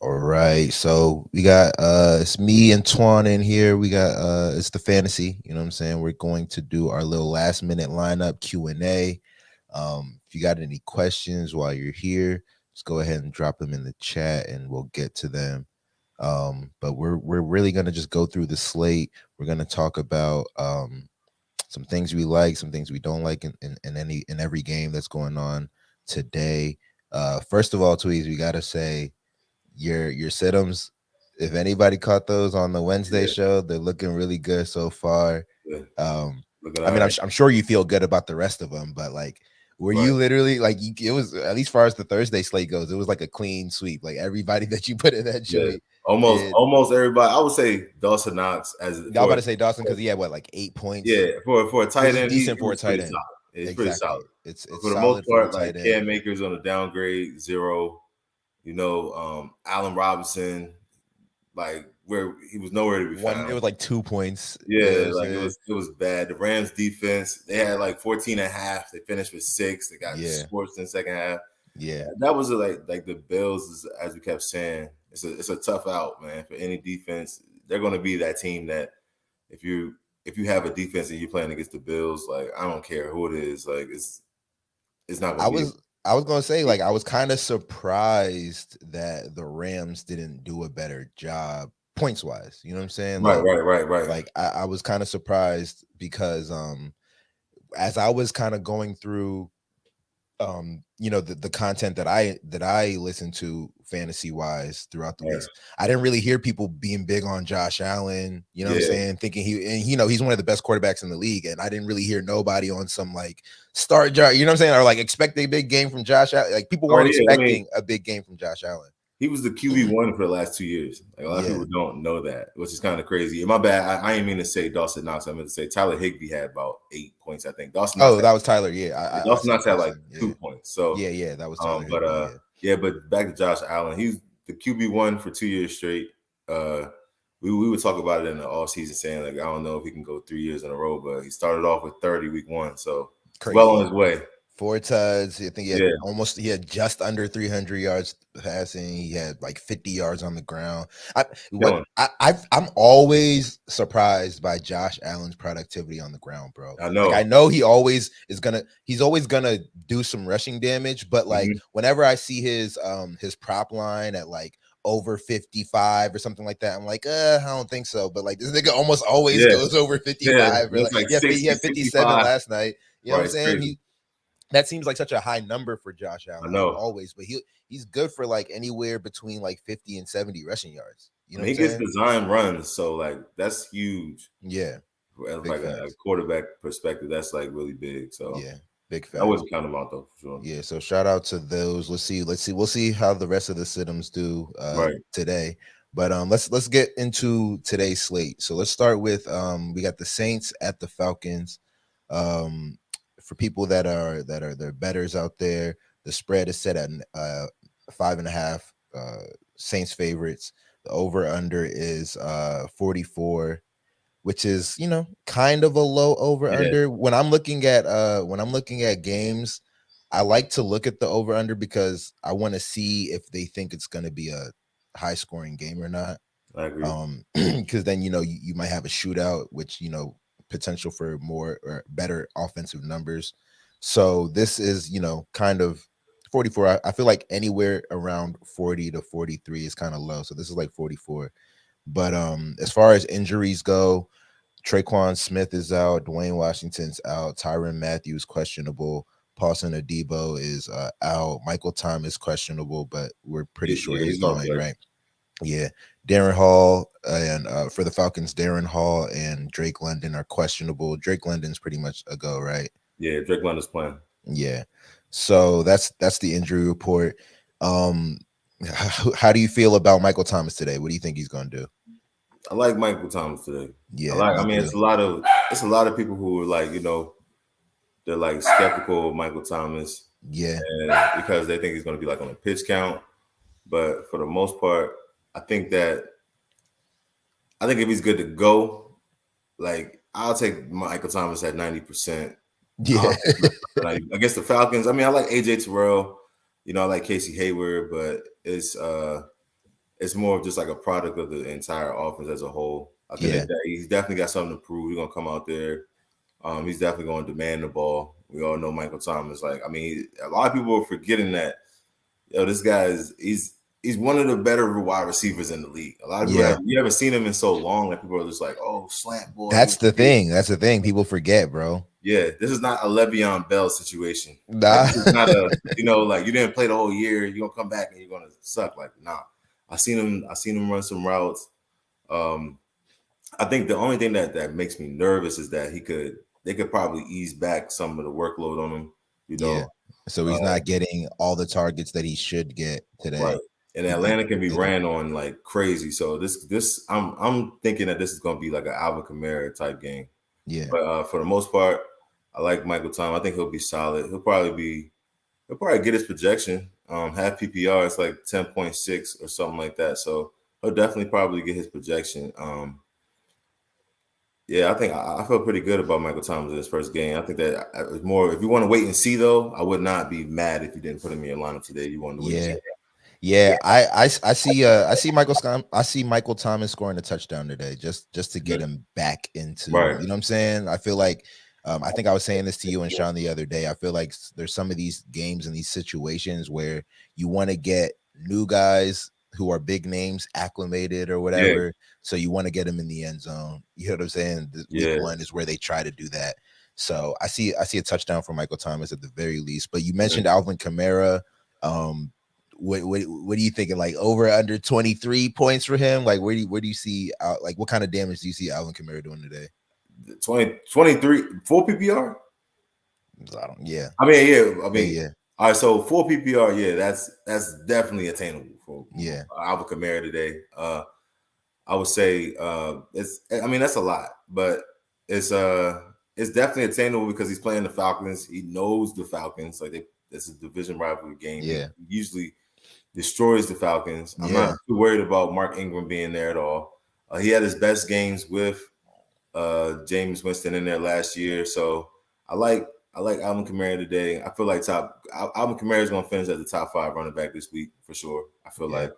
All right, so we got it's me and Twan in here. We got it's the fantasy, you know what I'm saying? We're going to do our little last minute lineup Q&A. If you got any questions while you're here, just go ahead and drop them in the chat and we'll get to them. But we're really gonna just go through the slate. We're gonna talk about some things we like, some things we don't like in every game that's going on today. First of all, Tweez, we gotta say your situms. If anybody caught those on the Wednesday Yeah, show, they're looking really good so far. yeah. Um, Looking I all mean, right. I'm sure you feel good about the rest of them, but like, were Right. you literally like it was at least far as the Thursday slate goes, it was like a clean sweep. Like everybody that you put in that Yeah. joint Almost did. almost everybody. I would say Dawson Knox as Y'all about for to say Dawson because he had what like 8 points, yeah, for a which tight is end, decent he for a was tight pretty end. solid. He's pretty Exactly. solid. But It's for the most solid for a part, like tight end. Cam Makers on a downgrade, 0. Allen Robinson, like where he was nowhere to be It found. was like 2 points. You know what Yeah, I'm like saying? it was bad. The Rams defense, they had like 14 and a half. They finished with 6. They got Yeah. scorched in the second half. Yeah. That was like the Bills, as we kept saying, it's a tough out, man, for any defense. They're going to be that team that if you have a defense and you're playing against the Bills, like I don't care who it is, like it's not going I to be. was I was gonna say like I was kind of surprised that the Rams didn't do a better job points wise. You know what I'm saying? Right, right, right, right. Like I was kind of surprised because as I was kind of going through the content that I listen to fantasy wise throughout the Right. weeks, I didn't really hear people being big on Josh Allen, you know what I'm Yeah. saying, thinking he's one of the best quarterbacks in the league, and I didn't really hear nobody on some like start Josh, you know what I'm saying, or like expect a big game from Josh Allen. Like people Oh weren't yeah. I mean, expecting a big game from Josh Allen. he was the QB1 for the last 2 years. Like a lot of Yeah. people don't know that, which is kind of crazy. And my bad. I didn't mean to say Dawson Knox. I meant to say Tyler Higbee had about 8 points. I think Dawson Knox Oh, that was Tyler. Yeah, I Dawson said Knox had like Dawson. Yeah. 2 points. So, Yeah, that was Tyler but Higbee. Yeah. yeah, but back to Josh Allen. He's the QB1 for 2 years straight. We would talk about it in the off season, saying like I don't know if he can go 3 years in a row, but he started off with 30 week 1, so he's well on Crazy. his way. 4 tuds. I think Yeah, he had just under 300 yards passing. He had like 50 yards on the ground. I what killing. I'm always surprised by Josh Allen's productivity on the ground, bro. I Like I know. know he's always gonna do some rushing damage, but like Mhm. whenever I see his prop line at like over 55 or something like that, I'm like, I don't think so. But like this nigga almost always Yeah, goes over yeah. 55, or It's like like he 60, had 57 65. last night. You know what Right, I'm it's saying? crazy. That seems like such a high number for Josh I Allen know. always, but he's good for like anywhere between like 50 and 70 rushing yards. You I know what mean, I'm he gets saying? design runs, so like that's huge. Yeah, As big like a facts. quarterback perspective, that's like really big. So Yeah, big I facts. wouldn't count him out though, for sure. Yeah, so shout out to those. Let's see. We'll see how the rest of the situms do Right. today. But let's get into today's slate. So let's start with we got the Saints at the Falcons. Um for people that are their betters out there, the spread is set at 5.5. Saints favorites. The over under is 44, which is kind of a low over Yeah. under. When I'm looking at games, I like to look at the over under because I want to see if they think it's going to be a high scoring game or not. I agree. Because then you might have a shootout, which potential for more or better offensive numbers. So this is kind of 44. I feel like anywhere around 40 to 43 is kind of low. So this is like 44. But as far as injuries go, Traquan Smith is out, Dwayne Washington's out, Tyrann Matthews questionable, Paulson Adebo is out, Michael Thomas questionable, but we're pretty sure Yeah, he's he's gonna going, play. right? Yeah. Darren Hall and for the Falcons, Darren Hall and Drake London are questionable. Drake London's pretty much a go, right? Yeah, Drake London's playing. Yeah. So that's the injury report. Um how do you feel about Michael Thomas today? What do you think he's going to do? I like Michael Thomas today. Yeah, I me mean, too. it's a lot of people who are like, they're like skeptical of Michael Thomas, Yeah. and because they think he's going to be like on a pitch count. But for the most part, I think that I think if he's good to go, like I'll take Michael Thomas at 90%. Yeah. Against the Falcons. I mean, I like AJ Terrell. I like Casey Hayward, but it's it's more of just like a product of the entire offense as a whole. I think Yeah. that he's definitely got something to prove. He's gonna come out there. He's definitely going to demand the ball. We all know Michael Thomas. Like, I mean, a lot of people are forgetting that. This guy he's one of the better wide receivers in the league. A lot of people you haven't seen him in so long that people are just like, oh, slant boy. That's the thing. That's the thing. People forget, bro. Yeah, this is not a Le'Veon Bell situation. Nah. Like, this is not like you didn't play the whole year. You're gonna come back and you're gonna suck. Like, nah. I seen him run some routes. I think the only thing that makes me nervous is that they could probably ease back some of the workload on him. Yeah. So he's not getting all the targets that he should get today. Right. And Atlanta can be ran on like crazy. So I'm thinking that this is gonna be like an Alvin Kamara type game. Yeah. But for the most part, I like Michael Thomas. I think he'll be solid. He'll probably get his projection. Half PPR, it's like 10.6 or something like that. So he'll definitely probably get his projection. Yeah, I think I feel pretty good about Michael Thomas in his first game. I think that it's more. If you want to wait and see, though, I would not be mad if you didn't put him in your lineup today. You want to wait. Yeah. Yeah, I see Michael Thomas scoring a touchdown today just to get him back into, you know what I'm saying? I feel like I think I was saying this to you and Sean the other day. I feel like there's some of these games and these situations where you want to get new guys who are big names acclimated or whatever. Yeah. So you want to get them in the end zone. You know what I'm saying? Week one is where they try to do that. So I see a touchdown from Michael Thomas at the very least. But you mentioned Alvin Kamara. What are you thinking? Like over under 23 points for him? Like where do you see like what kind of damage do you see Alvin Kamara doing today? 23 full PPR? Yeah. I mean. All right, so full PPR, yeah, that's definitely attainable for Alvin Kamara today. I would say that's a lot, but it's definitely attainable because he's playing the Falcons. He knows the Falcons, like it's a division rivalry game. Yeah, he usually destroys the Falcons. I'm not too worried about Mark Ingram being there at all. He had his best games with Jameis Winston in there last year, so I like Alvin Kamara today. I feel like Alvin Kamara is going to finish as the top 5 running back this week for sure. I feel like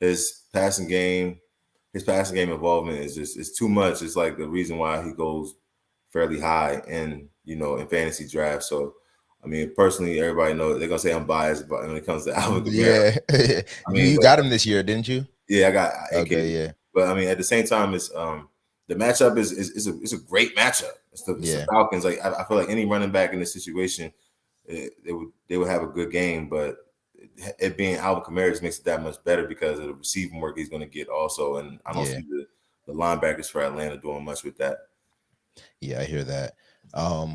his passing game involvement is too much. It's like the reason why he goes fairly high in fantasy drafts. So I mean, personally, everybody knows they're gonna say I'm biased, but when it comes to Alvin Kamara, yeah, I mean, you got him this year, didn't you? Yeah, I got. Okay, yeah. But I mean, at the same time, it's the matchup is a great matchup. It's the Falcons. Like I feel like any running back in this situation, they would have a good game. But it being Alvin Kamara just makes it that much better because of the receiving work he's going to get also. And I don't see the linebackers for Atlanta doing much with that. Yeah, I hear that.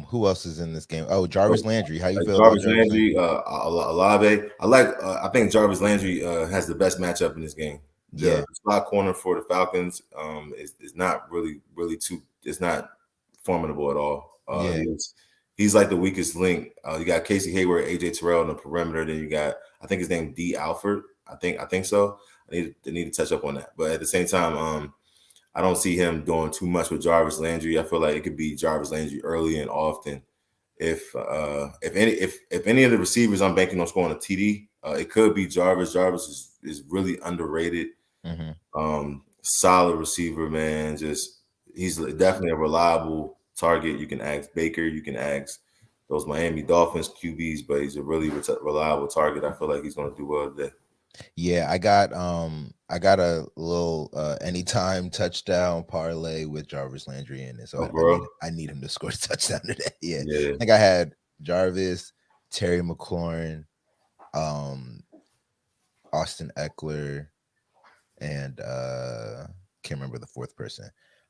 Who else is in this game? Oh, Jarvis Landry. How you feel Jarvis Landry? Olave. I think Jarvis Landry has the best matchup in this game. The slot corner for the Falcons is not really too. It's not formidable at all. He's like the weakest link. You got Casey Hayward, AJ Terrell on the perimeter. Then you got, I think his name D. Alford. I think so. They need to touch up on that. But at the same time, I don't see him doing too much with Jarvis Landry. I feel like it could be Jarvis Landry early and often. If any of the receivers I'm banking on scoring a TD, it could be Jarvis. Jarvis is really underrated. Mm-hmm. Solid receiver, man. He's definitely a reliable target. You can ask Baker, you can ask those Miami Dolphins QBs, but he's a really reliable target. I feel like he's going to do well today. Yeah, I got a little anytime touchdown parlay with Jarvis Landry in it. So I need him to score a touchdown today. Yeah. I think I had Jarvis, Terry McLaurin, Austin Eckler, and can't remember the fourth person.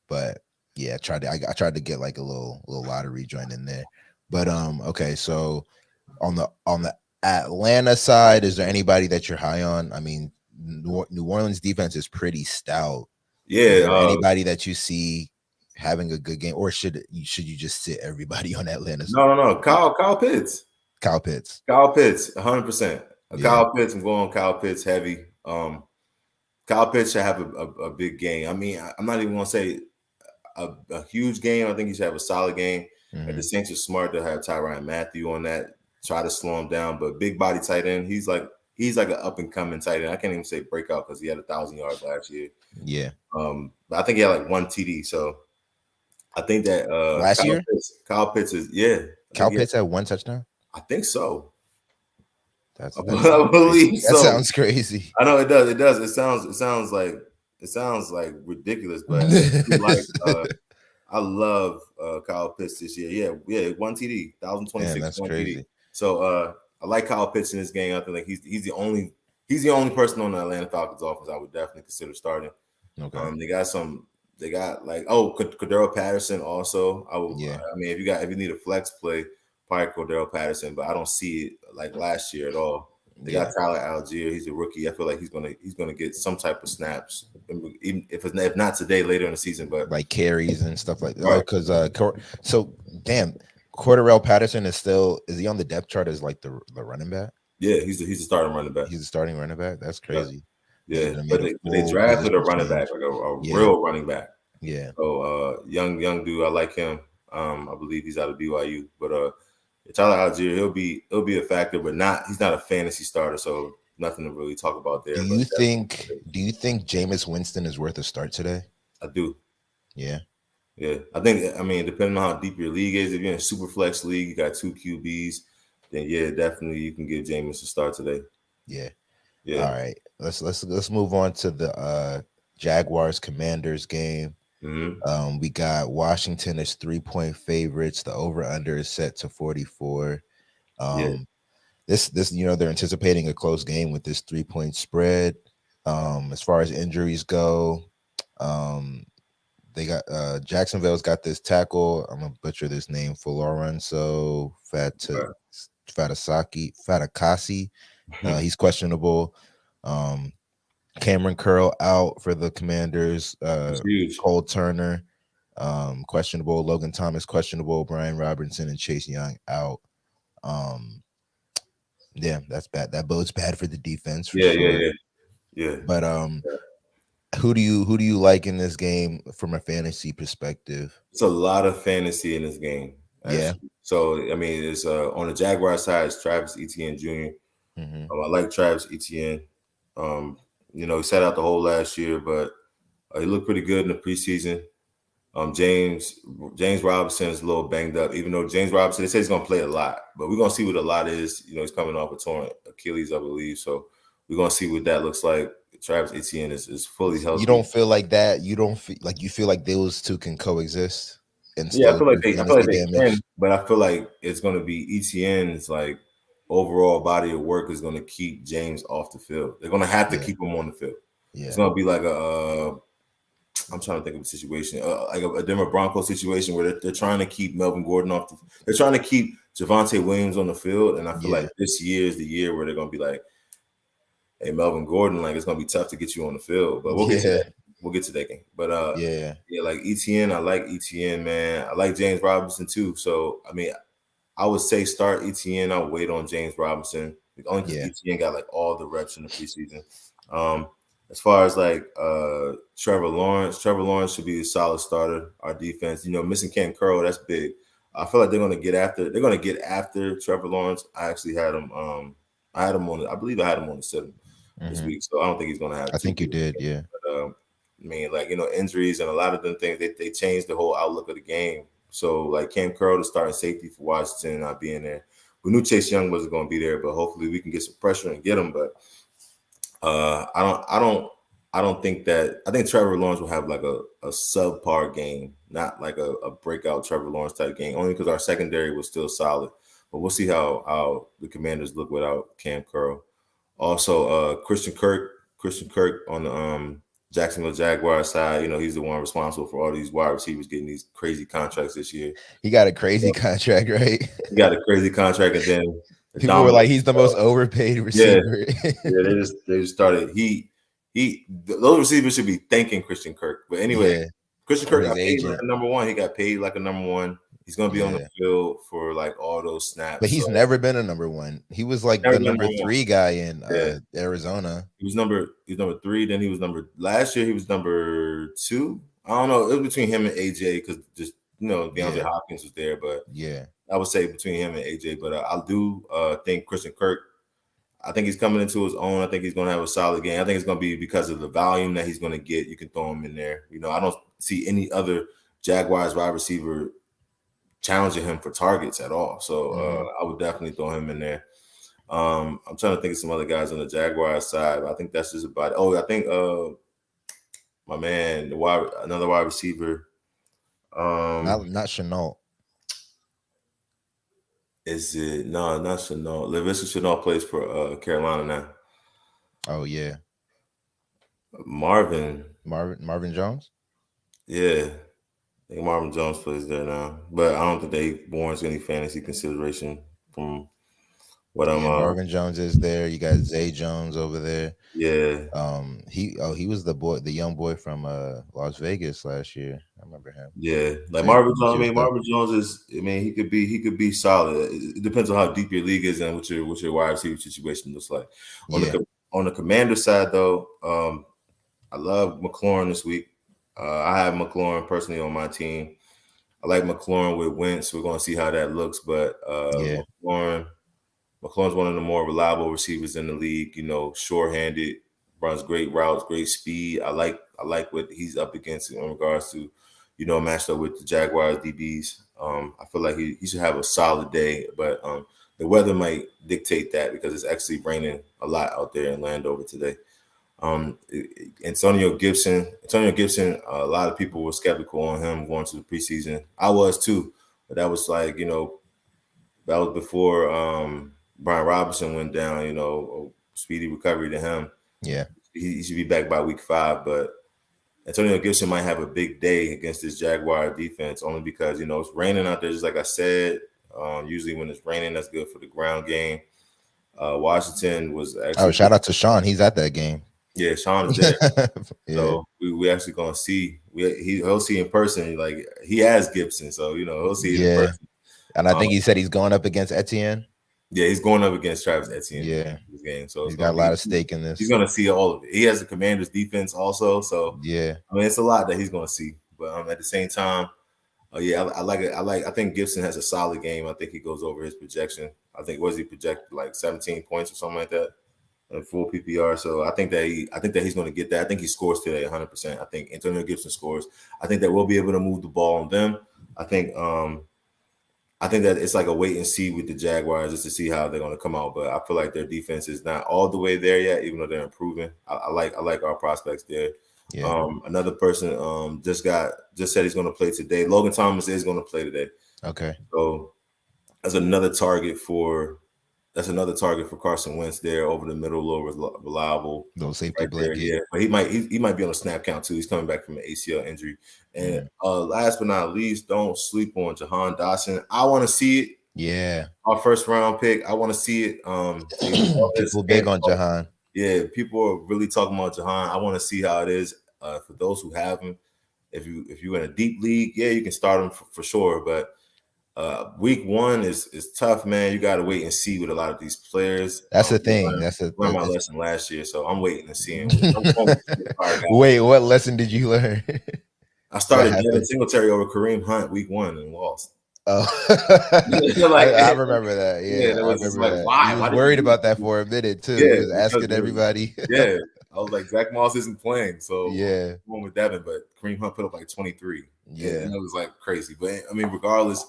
But yeah, I tried to get like a little lottery joint in there. But okay, so on the Atlanta side, is there anybody that you're high on? I mean, New Orleans defense is pretty stout. Yeah. Anybody that you see having a good game, or should you just sit everybody on Atlanta side? No. Kyle Pitts. Kyle Pitts, 100%. Kyle Pitts. I'm going Kyle Pitts heavy. Kyle Pitts should have a big game. I mean, I'm not even going to say a huge game. I think he should have a solid game. Mm-hmm. The Saints are smart to have Tyrann Mathieu on that. Try to slow him down, but big body tight end. He's like he's like an up and coming tight end. I can't even say breakout because he had 1,000 yards last year. Yeah. But I think he had like 1 TD. So I think that Last year, Kyle Pitts is I Kyle think Pitts had 1 touchdown. I think so. That I sounds believe crazy. so. That sounds crazy. I know it does. It does. It sounds like ridiculous, but I love Kyle Pitts this year. Yeah, 1 TD, Man, 1,026, that's 1 crazy. TD. So I like Kyle Pitts in this game. I think like he's the only person on the Atlanta Falcons offense I would definitely consider starting. Okay. They got like Cordero Patterson also. Yeah. I mean, if you need a flex play, probably Cordero Patterson, but I don't see it like last year at all. They got Tyler Algier. He's a rookie. I feel like he's gonna get some type of snaps, even if not today, later in the season. But like carries and stuff like that. Right. Oh, because so damn, Cordarrelle Patterson is he on the depth chart as like the running back? Yeah, he's a starting running back. He's a starting running back. That's crazy. Yeah, but they drafted a running back, like a real running back. Yeah. So young dude, I like him. I believe he's out of BYU, but Tyler Algier, he'll be a factor, but he's not a fantasy starter, so nothing to really talk about there. Do you think Jameis Winston is worth a start today? I do. Yeah. Yeah. I mean, depending on how deep your league is, if you're in a super flex league, you got 2 QBs, then yeah, definitely you can give Jameis a start today. Yeah. Yeah. All right. Let's move on to the Jaguars Commanders game. Mm-hmm. We got Washington as 3-point favorites. The over/under is set to 44. This they're anticipating a close game with this 3-point spread. As far as injuries go, they got Jacksonville's got this tackle. I'm gonna butcher this name, Florenzo Fatakasi. He's questionable. Cameron Curl out for the Commanders. Cole Turner questionable. Logan Thomas questionable. Brian Robinson and Chase Young out. Yeah, that's bad. That bodes bad for the defense for sure. Yeah. But who do you like in this game from a fantasy perspective? It's a lot of fantasy in this game. Actually. Yeah. So I mean, it's on the Jaguar side, it's Travis Etienne Jr. Mm-hmm. I like Travis Etienne. He sat out the whole last year, but he looked pretty good in the preseason. James Robinson is a little banged up, even though James Robinson, they say he's going to play a lot, but we're going to see what a lot is. He's coming off a torn Achilles, I believe. So we're going to see what that looks like. Travis Etienne is fully healthy. You don't feel like that? You don't feel like those two can coexist? I feel like they can, but I feel like it's going to be Etienne's like overall body of work is going to keep James off the field. They're going to have to keep him on the field. Yeah. It's going to be like I'm trying to think of a situation, like a Denver Broncos situation where they're trying to keep Melvin Gordon they're trying to keep Javonte Williams on the field. And I feel like this year is the year where they're going to be like, hey, Melvin Gordon, like it's going to be tough to get you on the field, but we'll get to that. We'll get to that game. But like Etienne, I like Etienne, man. I like James Robinson too. So, I mean, I would say start Etienne. I'll wait on James Robinson. Only because Etienne got like all the reps in the preseason. As far as like Trevor Lawrence should be a solid starter. Our defense, missing Cam Curl, that's big. I feel like they're gonna get after Trevor Lawrence. I actually had him. I believe I had him on the 7 this week, so I don't think he's gonna have. I think you did, yeah. But, I mean, like injuries and a lot of them things, they changed the whole outlook of the game. So like Cam Curl, the starting safety for Washington, not being there. We knew Chase Young wasn't going to be there, but hopefully we can get some pressure and get him. But I don't think that. I think Trevor Lawrence will have like a subpar game, not like a breakout Trevor Lawrence type game, only because our secondary was still solid. But we'll see how the Commanders look without Cam Curl. Also, Christian Kirk on the Jacksonville Jaguars side, he's the one responsible for all these wide receivers getting these crazy contracts this year. He got a crazy contract, right? He got a crazy contract, and then people were like, "He's the most overpaid receiver." They just started. Those receivers should be thanking Christian Kirk. But anyway, Christian Kirk got paid like a number one. He got paid like a number one. He's going to be on the field for like all those snaps. But he's never been a number one. He was like the number 3 guy in Arizona. He was number 3. Then he was last year he was number 2. I don't know. It was between him and AJ because just DeAndre Hopkins was there. But I would say between him and AJ. But I do think Christian Kirk. I think he's coming into his own. I think he's going to have a solid game. I think it's going to be because of the volume that he's going to get. You can throw him in there. You know, I don't see any other Jaguars wide receiver challenging him for targets at all. So I would definitely throw him in there. I'm trying to think of some other guys on the Jaguars side. I think that's just about it. Oh, I think my man, another wide receiver. Not Chenault. Is it no, not Chenault. Laviska Chenault plays for Carolina now. Oh yeah. Marvin Jones? Yeah. I think Marvin Jones plays there now. But I don't think they warrants any fantasy consideration from what I'm Marvin Jones is there. You got Zay Jones over there. Yeah. He was the young boy from Las Vegas last year. I remember him. Yeah, like Marvin Jones. I mean, Marvin Jones is. I mean, he could be solid. It depends on how deep your league is and what your wide receiver situation looks like. On the Commander side, though, I love McLaurin this week. I have McLaurin personally on my team. I like McLaurin with Wentz. We're going to see how that looks, but McLaurin's one of the more reliable receivers in the league. You know, sure-handed, runs great routes, great speed. I like what he's up against in regards to, you know, matched up with the Jaguars DBs. I feel like he should have a solid day, but the weather might dictate that because it's actually raining a lot out there in Landover today. Antonio Gibson, a lot of people were skeptical on him going to the preseason. I was too, but that was like, you know, that was before Brian Robinson went down, you know, speedy recovery to him. Yeah. He should be back by week 5, but Antonio Gibson might have a big day against this Jaguar defense only because, you know, it's raining out there, just like I said. Usually when it's raining, that's good for the ground game. Washington was actually... Oh, shout out to Sean. He's at that game. Yeah, Sean is there. So we actually gonna see. He'll see in person. Like, he has Gibson, so you know he'll see it in person. And I think he said he's going up against Etienne. Yeah, he's going up against Travis Etienne. Yeah, this game. So he's got a lot of stake in this. He's gonna see all of it. He has the Commanders defense also. So yeah, I mean it's a lot that he's gonna see. But at the same time, I like it. I think Gibson has a solid game. I think he goes over his projection. I think he projected like 17 points or something like that. Full PPR, so I think that he's going to get that. I think he scores today 100%. I think Antonio Gibson scores. I think that we'll be able to move the ball on them. I think that it's like a wait and see with the Jaguars just to see how they're going to come out. But I feel like their defense is not all the way there yet, even though they're improving. I like our prospects there. Yeah. Another person just said he's going to play today. Logan Thomas is going to play today. Okay. So that's another target for Carson Wentz there over the middle, low reliable. Little safety blanket. Yeah, but he might be on a snap count too. He's coming back from an ACL injury. And last but not least, don't sleep on Jahan Dotson. I want to see it. Yeah, our first round pick. I want to see it. People big on Jahan. Yeah, people are really talking about Jahan. I want to see how it is. For those who have him, if you're in a deep league, yeah, you can start him for sure, but. Week 1 is tough, man. You got to wait and see with a lot of these players. That's the thing. Learned my lesson last year, so I'm waiting to see him. Wait, what lesson did you learn? I started Devin Singletary over Kareem Hunt week 1 and lost. Oh, I remember that. Yeah, I was like, that. Why? He was worried about that for a minute too. Yeah, he was asking everybody. Yeah, I was like, Zach Moss isn't playing, so yeah, I'm going with Devin. But Kareem Hunt put up like 23. Yeah, and it was like crazy. But I mean, regardless.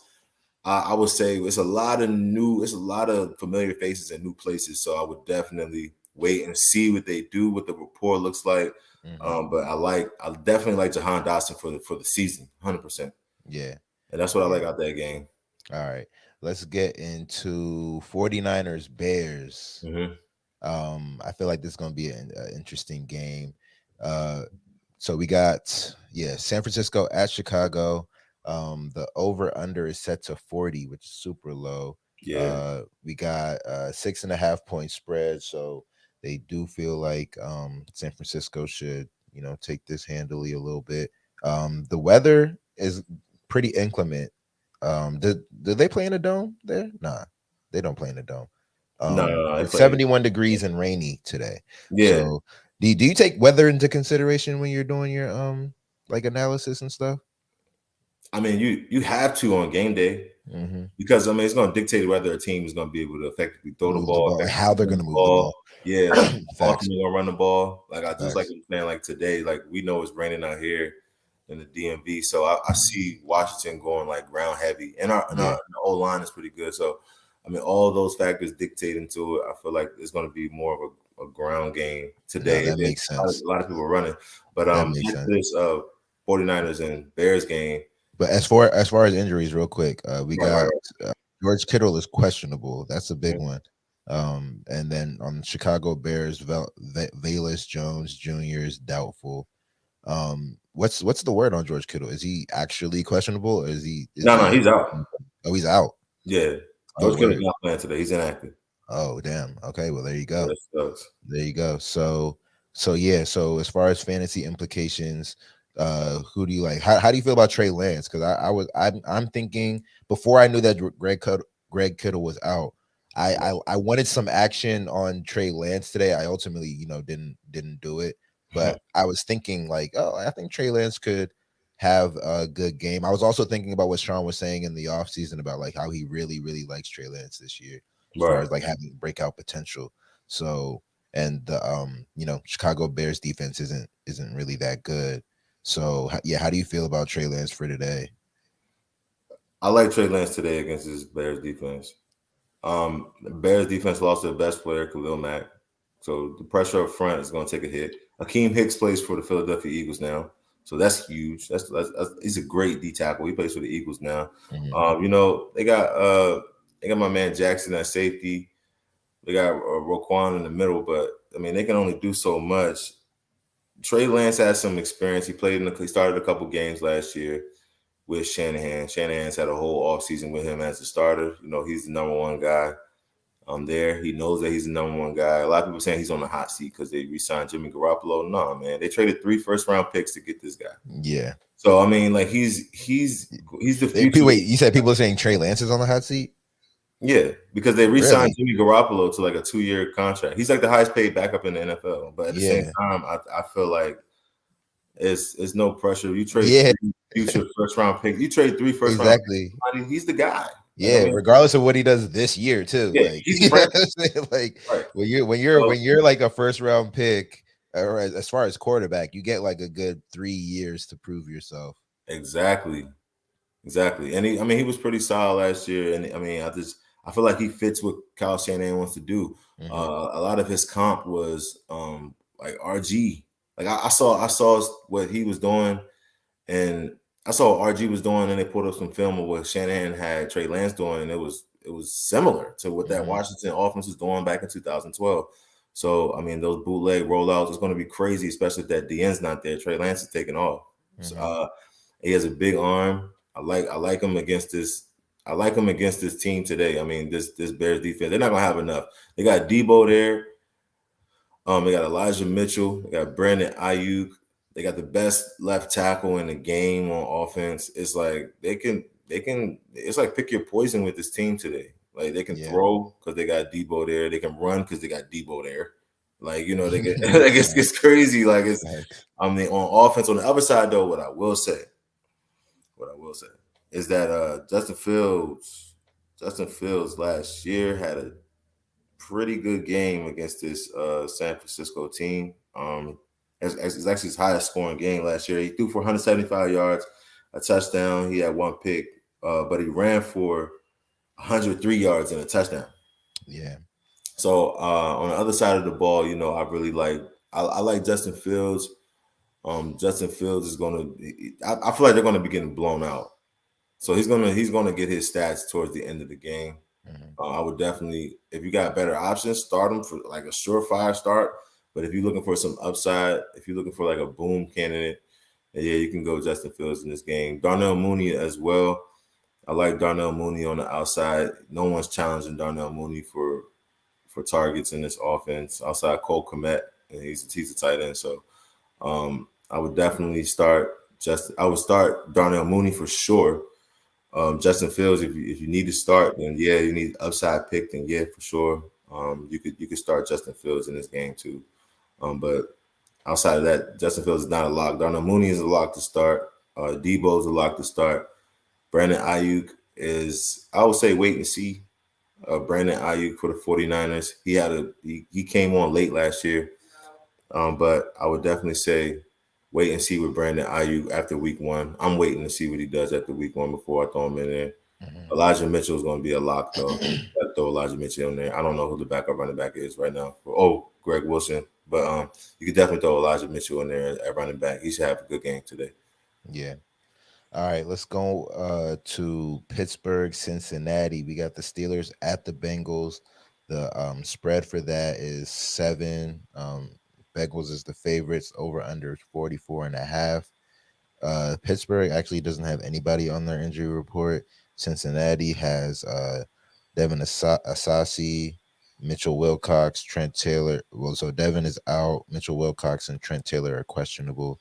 I would say it's a lot of familiar faces and new places. So I would definitely wait and see what they do, what the rapport looks like. But I definitely like Jahan Dotson for the season, 100%. Yeah. And that's what I like out that game. All right. Let's get into 49ers Bears. I feel like this is going to be an interesting game. So we got, San Francisco at Chicago. The over under is set to 40, which is super low. Yeah. We got 6.5 point spread, so they do feel like San Francisco should, take this handily a little bit. The weather is pretty inclement. Do they play in a dome there? Nah, they don't play in a dome. No, it's 71 degrees and rainy today. Yeah. So do you take weather into consideration when you're doing your like analysis and stuff? I mean, you have to on game day Mm-hmm. because I mean it's going to dictate whether a team is going to be able to effectively throw the Move the ball, ball, effectively how they're run going the to move the ball. ball. Yeah, like often Facts. they're gonna run the ball. Like I just like Facts. playing like today. Like we know it's raining out here in the DMV, so I see Washington going like ground heavy, and our O line is pretty good. So I mean, all those factors dictate into it. I feel like it's going to be more of a ground game No, today. that There's makes a sense. lot of people running, but That makes back to sense. this 49ers and Bears game. But as far as injuries, real quick, we Right. got George Kittle is questionable. That's a big Mhm. one. And then on Chicago Bears, Velus Jones Jr. is doubtful. What's the word on George Kittle? Is he actually questionable, or is No, he? he's out. Oh, he's out. Yeah, Oh, George Kittle's word. not playing today. He's inactive. Oh, damn. Okay, well there you Yeah, go. that sucks. There you go. So yeah. So as far as fantasy implications, who do you like? How do you feel about Trey Lance? Because I'm thinking before I knew that Greg Kittle was out, I wanted some action on Trey Lance today. I ultimately didn't do it, but I was thinking like, oh, I think Trey Lance could have a good game. I was also thinking about what Sean was saying in the offseason about like how he really really likes Trey Lance this year as far Right. as like having breakout potential. So and the Chicago Bears defense isn't really that good. So yeah, how do you feel about Trey Lance for today? I like Trey Lance today against this Bears defense. The Bears defense lost their best player, Khalil Mack. So the pressure up front is going to take a hit. Akeem Hicks plays for the Philadelphia Eagles now. So that's huge. He's a great D tackle. He plays for the Eagles now. They got my man Jackson at safety. They got Roquan in the middle, but I mean they can only do so much. Trey Lance has some experience. He started a couple games last year with Shanahan. Shanahan's had a whole offseason with him as a starter. He's the number one guy there. He knows that he's the number one guy. A lot of people saying he's on the hot seat because they re-signed Jimmy Garoppolo. No, man. They traded 3 first-round picks to get this guy. Yeah. So, I mean, like, he's the future. Wait, you said people are saying Trey Lance is on the hot seat? Yeah, because they re-signed Really? Jimmy Garoppolo to, like, a 2-year contract. He's, like, the highest-paid backup in the NFL. But at the same time, I feel like it's no pressure. You trade 3 future first-round picks. You trade 3 first-round picks. He's the guy. Yeah, regardless of what he does this year too. Yeah, like he's right. when you're like a first round pick, or as far as quarterback, you get like a good 3 years to prove yourself. Exactly. And he was pretty solid last year. And I mean, I feel like he fits what Kyle Shanahan wants to do. Mm-hmm. A lot of his comp was like RG. Like I saw what he was doing, and I saw what RG was doing, and they put up some film of what Shanahan had Trey Lance doing, and it was similar to what that Washington offense was doing back in 2012. So I mean, those bootleg rollouts is going to be crazy, especially if that DN's not there. Trey Lance is taking off. So, he has a big arm. I like him against this. I like him against this team today. I mean, this Bears defense, they're not gonna have enough. They got Debo there. They got Elijah Mitchell. They got Brandon Ayuk. They got the best left tackle in the game on offense. It's like they can. It's like pick your poison with this team today. Like they can throw because they got Debo there. They can run because they got Debo there. Like they get like it's crazy. Like it's. I mean, on offense, on the other side though, what I will say is that Justin Fields last year had a pretty good game against this San Francisco team. It's actually his highest scoring game last year. He threw for 175 yards, a touchdown. He had 1 pick, but he ran for 103 yards and a touchdown. Yeah. So on the other side of the ball, I really I like Justin Fields. Justin Fields is going to. I feel like they're going to be getting blown out. So he's gonna get his stats towards the end of the game. I would definitely, if you got better options, start him for like a surefire start. But if you're looking for some upside, if you're looking for like a boom candidate, yeah, you can go Justin Fields in this game. Darnell Mooney as well. I like Darnell Mooney on the outside. No one's challenging Darnell Mooney for targets in this offense outside Cole Kmet, and he's a tight end. So I would definitely start Darnell Mooney for sure. Justin Fields, if you need to start, then yeah, you need upside pick, then yeah, for sure. You could start Justin Fields in this game too. But outside of that, Justin Fields is not a lock. Darnell Mooney is a lock to start. Debo is a lock to start. Brandon Ayuk is, I would say, wait and see. Brandon Ayuk for the 49ers. He came on late last year, but I would definitely say wait and see with Brandon Ayuk after week 1. I'm waiting to see what he does after week 1 before I throw him in there. Mhm. Elijah Mitchell is going to be a lock, though. Got to throw Elijah Mitchell in there. I don't know who the backup running back is right now. Oh, Greg Wilson. But you could definitely throw Elijah Mitchell in there at running back. He should have a good game today. Yeah. All right, let's go to Pittsburgh, Cincinnati. We got the Steelers at the Bengals. The spread for that is 7. Bengals is the favorites, over under 44.5. Pittsburgh actually doesn't have anybody on their injury report. Cincinnati has Devin Asasi, Mitchell Wilcox, Trent Taylor. Well, so Devin is out. Mitchell Wilcox and Trent Taylor are questionable.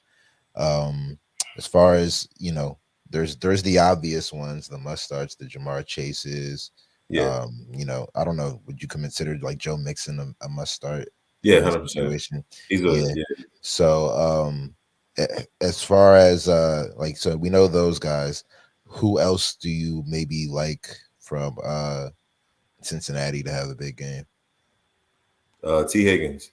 As far as there's the obvious ones, the must starts, the Jamar Chases. Yeah. I don't know. Would you consider like Joe Mixon a must start Yeah, in this 100%. situation? He's Yeah. yeah. So as far as so we know those guys. Who else do you maybe like from Cincinnati to have a big game? T. Higgins.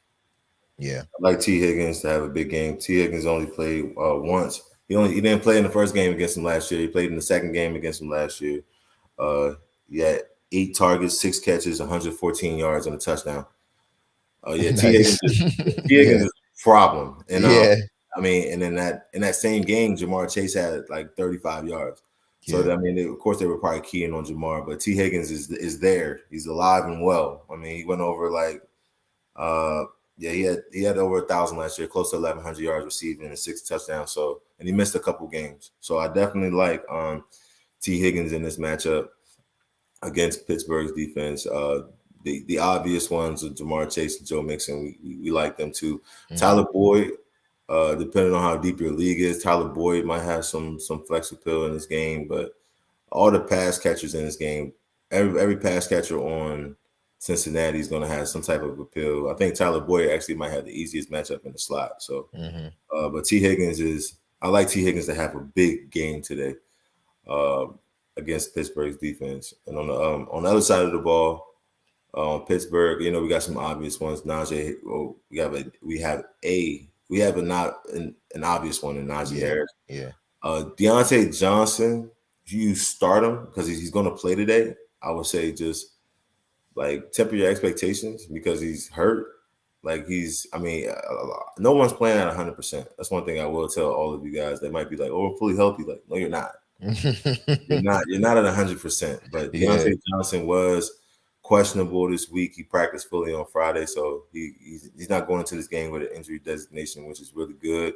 Yeah. I like T. Higgins to have a big game. T. Higgins only played once. He didn't play in the first game against him last year. He played in the second game against him last year. He had 8 targets, 6 catches, 114 yards, and a touchdown. Yeah, Nice. T. Higgins is a problem. And Yeah. I mean, and in that same game, Jamar Chase had like 35 yards. So Yeah. I mean, of course, they were probably keying on Jamar, but T. Higgins is there. He's alive and well. I mean, he went over like he had over 1,000 last year, close to 1,100 yards receiving and 6 touchdowns. So, and he missed a couple games. So I definitely like T. Higgins in this matchup against Pittsburgh's defense. The obvious ones are Jamar Chase and Joe Mixon. We like them too. Mm-hmm. Tyler Boyd, depending on how deep your league is, Tyler Boyd might have some flex appeal in this game, but all the pass catchers in this game, every pass catcher on Cincinnati is going to have some type of appeal. I think Tyler Boyd actually might have the easiest matchup in the slot. So, but T. Higgins I like T. Higgins to have a big game today against Pittsburgh's defense. And on the other side of the ball, Pittsburgh, we got some obvious ones. Najee, we have an obvious one in Najee Harris. Yeah. Deontay Johnson, if you start him because he's going to play today, I would say just like temper your expectations because he's hurt. Like no one's playing at 100%. That's one thing I will tell all of you guys. They might be like, "Oh, we're fully healthy." Like, no, you're not. You're not at 100%. But Deontay Johnson was questionable this week. He practiced fully on Friday, so he's not going into this game with an injury designation, which is really good.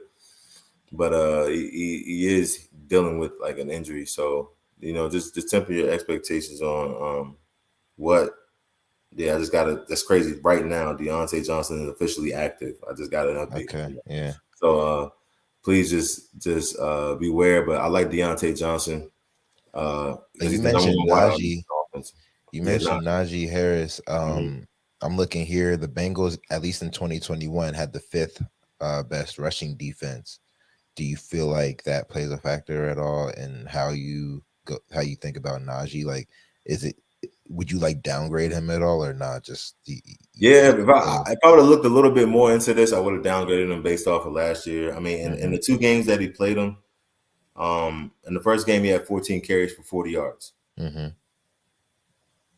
But he is dealing with like an injury, so just temper your expectations on what. Yeah, I just got it. That's crazy. Right now, Deontay Johnson is officially active. I just got an update. Okay. Yeah. So please just beware. But I like Deontay Johnson. You mentioned Najee. You mentioned Najee Harris. I'm looking here. The Bengals, at least in 2021, had the 5th best rushing defense. Do you feel like that plays a factor at all in how you think about Najee? Like, would you like downgrade him at all or not? Just if I would have looked a little bit more into this, I would have downgraded him based off of last year. I mean, in the 2 games that he played him, in the first game he had 14 carries for 40 yards.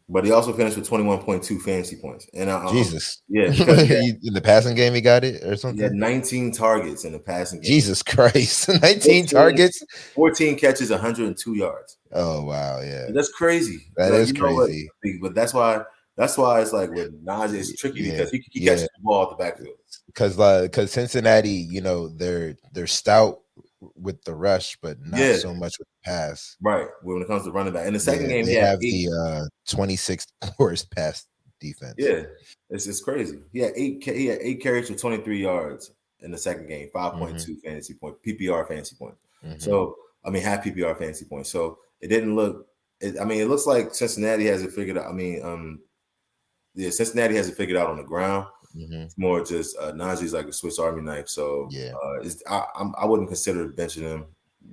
But he also finished with 21.2 fantasy points. And Jesus, yeah, in the passing game he got it or something. He had 19 targets in the passing game. Jesus Christ, 19 targets, 14 catches, 102 yards. Oh wow, yeah, and that's crazy. That is crazy. But that's why it's like with Najee, it's tricky because he catches the ball at the backfield. Because Cincinnati, they're stout with the rush, but not so much with the pass. Right. When it comes to running back. In the second game, they have the 26th worst pass defense. Yeah. It's crazy. He had 8 carries for 23 yards in the second game, 5.2 fantasy point, PPR fantasy point. So, half PPR fantasy points. So it didn't look it looks like Cincinnati has it figured out. Cincinnati has it figured out on the ground. It's more just Najee's like a Swiss Army knife. So I wouldn't consider benching him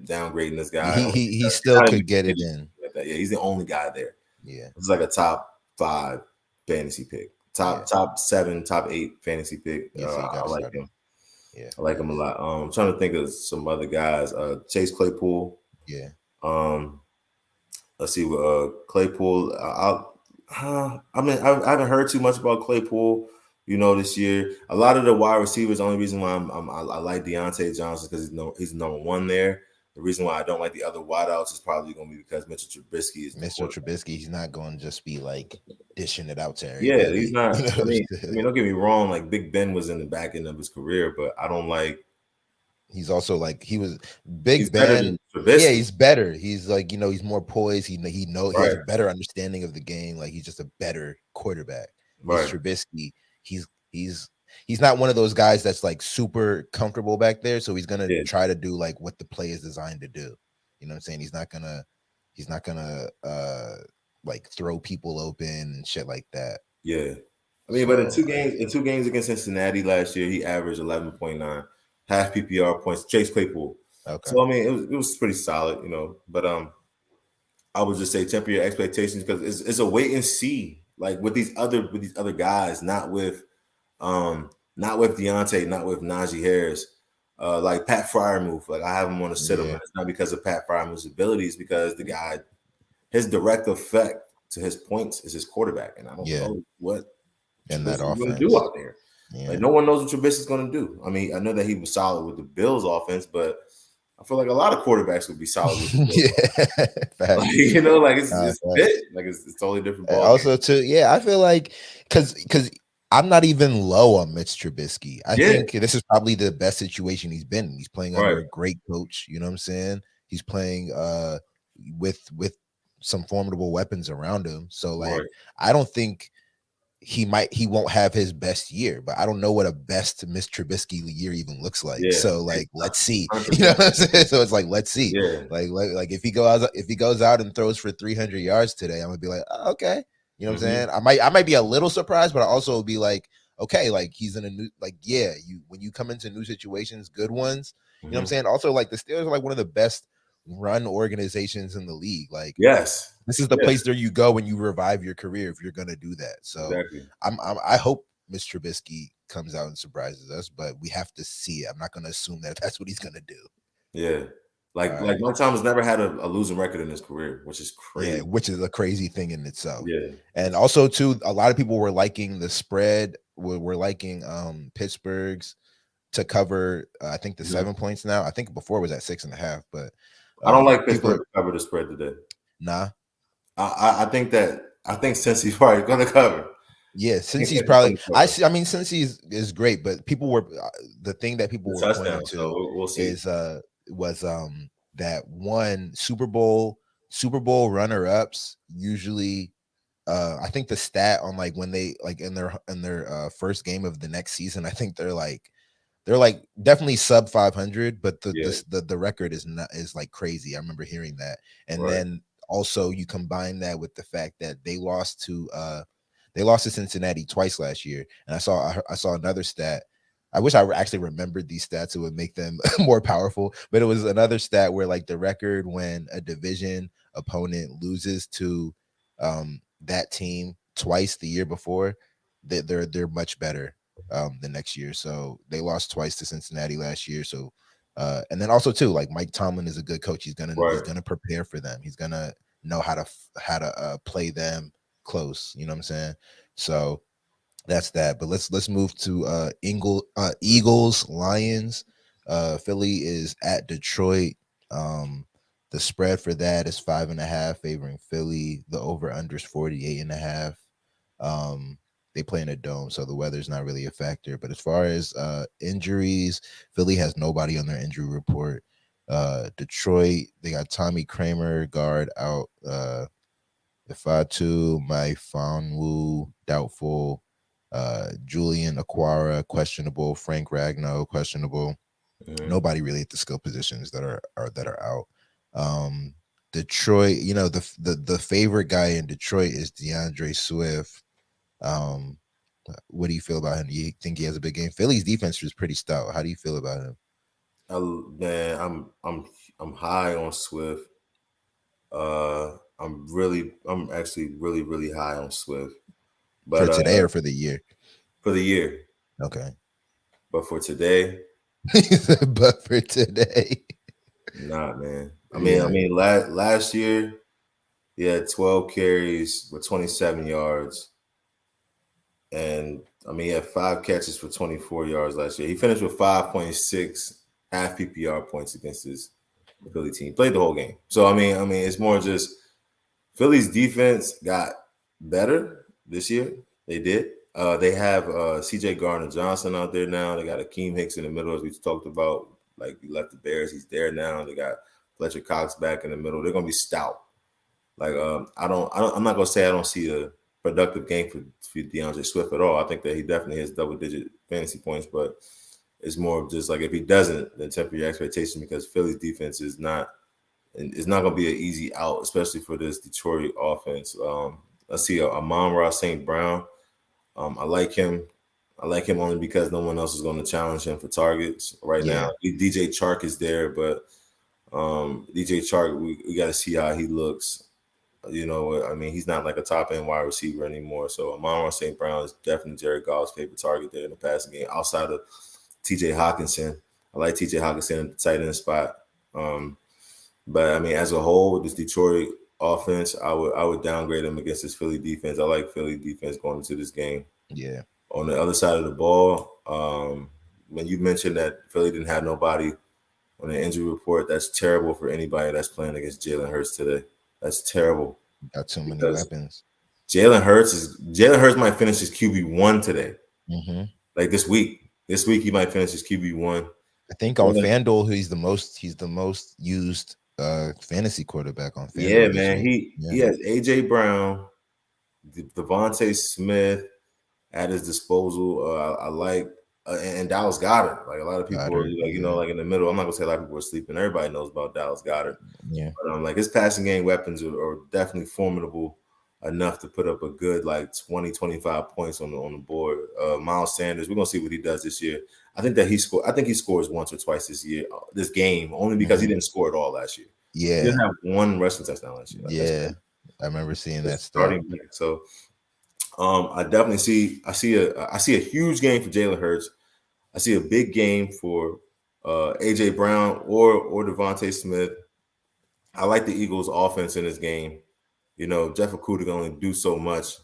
downgrading this guy. He He's still not even could get it considered in. like that. Yeah, he's the only guy there. Yeah, It's like a top 5 fantasy pick, yeah, top 7, top 8 fantasy pick. yeah. So you got I to like start him. him. Yeah, I like him a lot. I'm trying to think of some other guys. Chase Claypool. yeah. Um, let's see. Claypool. I mean, I haven't heard too much about Claypool. This year, a lot of the wide receivers. The only reason why I like Deontay Johnson because he's number one there. The reason why I don't like the other wideouts is probably going to be because Mitchell Trubisky is the Mr. Trubisky, he's not going to just be like dishing it out to Yeah, he's everybody. not. You know I what I'm mean, saying? don't get me wrong. Like Big Ben was in the back end of his career, but I don't like. He's also like he was He's Big better Ben. than Yeah, Trubisky, he's better. He's like he's more poised. He has right? a better understanding of the game. Like he's just a better quarterback. Mitch Right. Trubisky, he's he's he's not one of those guys that's like super comfortable back there. So he's gonna Yeah. try to do like what the play is designed to do. You know what I'm saying? He's not gonna like throw people open and shit like that. Yeah. I mean, but So in 2 games against Cincinnati last year, he averaged 11.9 half PPR points. Chase Claypool. okay. So I mean, it was pretty solid, But I would just say temper your expectations because it's a wait and see. Like with these other guys, not with Deontay, not with Najee Harris. Like Pat Fryermuth, like I have him on a sit him. Yeah. It's not because of Pat Fryermuth's abilities, because the guy, his direct effect to his points is his quarterback, and I don't know what And that Trubisky's going to offense. do out there. Yeah. Like no one knows what Trubisky's going to do. I mean, I know that he was solid with the Bills offense, but I feel like a lot of quarterbacks would be solid with the Bills. Like, it's fit. Like it's totally different ball. Also, too, I feel like because I'm not even low on Mitch Trubisky. I think this is probably the best situation he's been in. He's playing under a great coach. You know what I'm saying? He's playing with some formidable weapons around him. So like, I don't think he won't have his best year, but I don't know what a best Mitch Trubisky year even looks like. So like, let's see. You know what I'm saying? So it's like, let's see. Like if he goes out and throws for 300 yards today, I'm gonna be like, oh, okay. You know what I'm saying? I might be a little surprised, but I also will be like, okay, like he's in a new, like, when you come into new situations, good ones, you know what I'm saying? Also, like the Steelers are like one of the best run organizations in the league. Like, this is the place where you go when you revive your career if you're gonna do that. So I hope Mr. Trubisky comes out and surprises us, but we have to see it. I'm not gonna assume that that's what he's gonna do. Yeah. Like Mike Thomas never had a losing record in his career, which is crazy. Yeah, which is a crazy thing in itself. Yeah. And also too, a lot of people were liking the spread. We're liking Pittsburgh's to cover I think the 7 points now. I think before it was at 6.5, but I don't like Pittsburgh to cover the spread today. Nah. I think Cincy's probably gonna cover. Yeah, Cincy's probably I mean Cincy is great, but people were the thing that people were pointing to we'll see. was that one Super Bowl runner-ups usually I think the stat on like when they like in their first game of the next season, I think they're like definitely sub 500, but the record is like crazy. I remember hearing that. And then also you combine that with the fact that they lost to Cincinnati twice last year. And I saw another stat. I wish I actually remembered these stats. It would make them more powerful. But it was another stat where like the record when a division opponent loses to that team twice the year before, they're much better the next year. So they lost twice to Cincinnati last year. So and then also too, like Mike Tomlin is a good coach. He's gonna prepare for them. He's gonna know how to play them close. You know what I'm saying? So that's that. But let's move to Eagles, Lions. Philly is at Detroit. The spread for that is 5.5 favoring Philly. The over under is 48.5. They play in a dome, so the weather's not really a factor. But as far as injuries, Philly has nobody on their injury report. Detroit, they got Tommy Kramer, guard, out. Ifatu, Maifonwu, doubtful. Julian Aquara, questionable. Frank Ragnow, questionable. Nobody really at the skill positions that are out. Detroit, the favorite guy in Detroit is DeAndre Swift. What do you feel about him? Do you think he has a big game? Philly's defense is pretty stout. How do you feel about him? Man, I'm high on Swift. I'm actually really high on Swift. For But today or for the year? for the year, Okay. but for today, But for today. nah, man. I Yeah. mean, last year he had 12 carries with 27 yards, and I mean he had 5 catches for 24 yards last year. He finished with 5.6 half PPR points against his Philly team. Played the whole game, so I mean, it's more just Philly's defense got better this year. They did. They have C.J. Gardner Johnson out there now. They got Akeem Hicks in the middle, as we talked about. Like we left the Bears, he's there now. They got Fletcher Cox back in the middle. They're gonna be stout. Like I'm not gonna say I don't see a productive game for DeAndre Swift at all. I think that he definitely has double-digit fantasy points, but it's more of just like if he doesn't, then temper your expectation because Philly's defense is not and it's not going to be an easy out, especially for this Detroit offense. Let's see, Amon-Ra St. Brown. I like him. I like him only because no one else is going to challenge him for targets right now. Yeah. DJ Chark is there, but DJ Chark, we got to see how he looks. You know, I mean, he's not like a top end wide receiver anymore. So Amon-Ra St. Brown is definitely Jared Goff's favorite target there in the passing game outside of TJ Hawkinson. I like TJ Hawkinson in the tight end spot. But I mean, as a whole, this Detroit offense, I would downgrade them against this Philly defense. I like Philly defense going into this game. Yeah. On the other side of the ball, when you mentioned that Philly didn't have nobody on the injury report, that's terrible for anybody that's playing against Jalen Hurts today. That's terrible Got too many because weapons. Jalen Hurts might finish his QB1 today, Hmm. like this week. This week he might finish his QB1. I think on FanDuel, he's the most used fantasy quarterback on Yeah, FanDuel this man. week. He has AJ Brown, Devontae Smith at his disposal. I like and Dallas Goddard. Like a lot of people are Goddard, like, yeah. like in the middle. I'm not gonna say a lot of people are sleeping. Everybody knows about Dallas Goddard. Yeah. But like his passing game weapons are definitely formidable enough to put up a good like 20, 25 points on the board. Miles Sanders, we're gonna see what he does this year. I think he scores once or twice this year, this game, only because he didn't score at all last year. He Yeah. didn't have one rushing touchdown last year. Like, Yeah. I remember seeing that stuff. starting back. So I definitely see I see a huge game for Jalen Hurts. I see a big game for AJ Brown or Devontae Smith. I like the Eagles' offense in this game. You know, Jeff Okuda can only do so much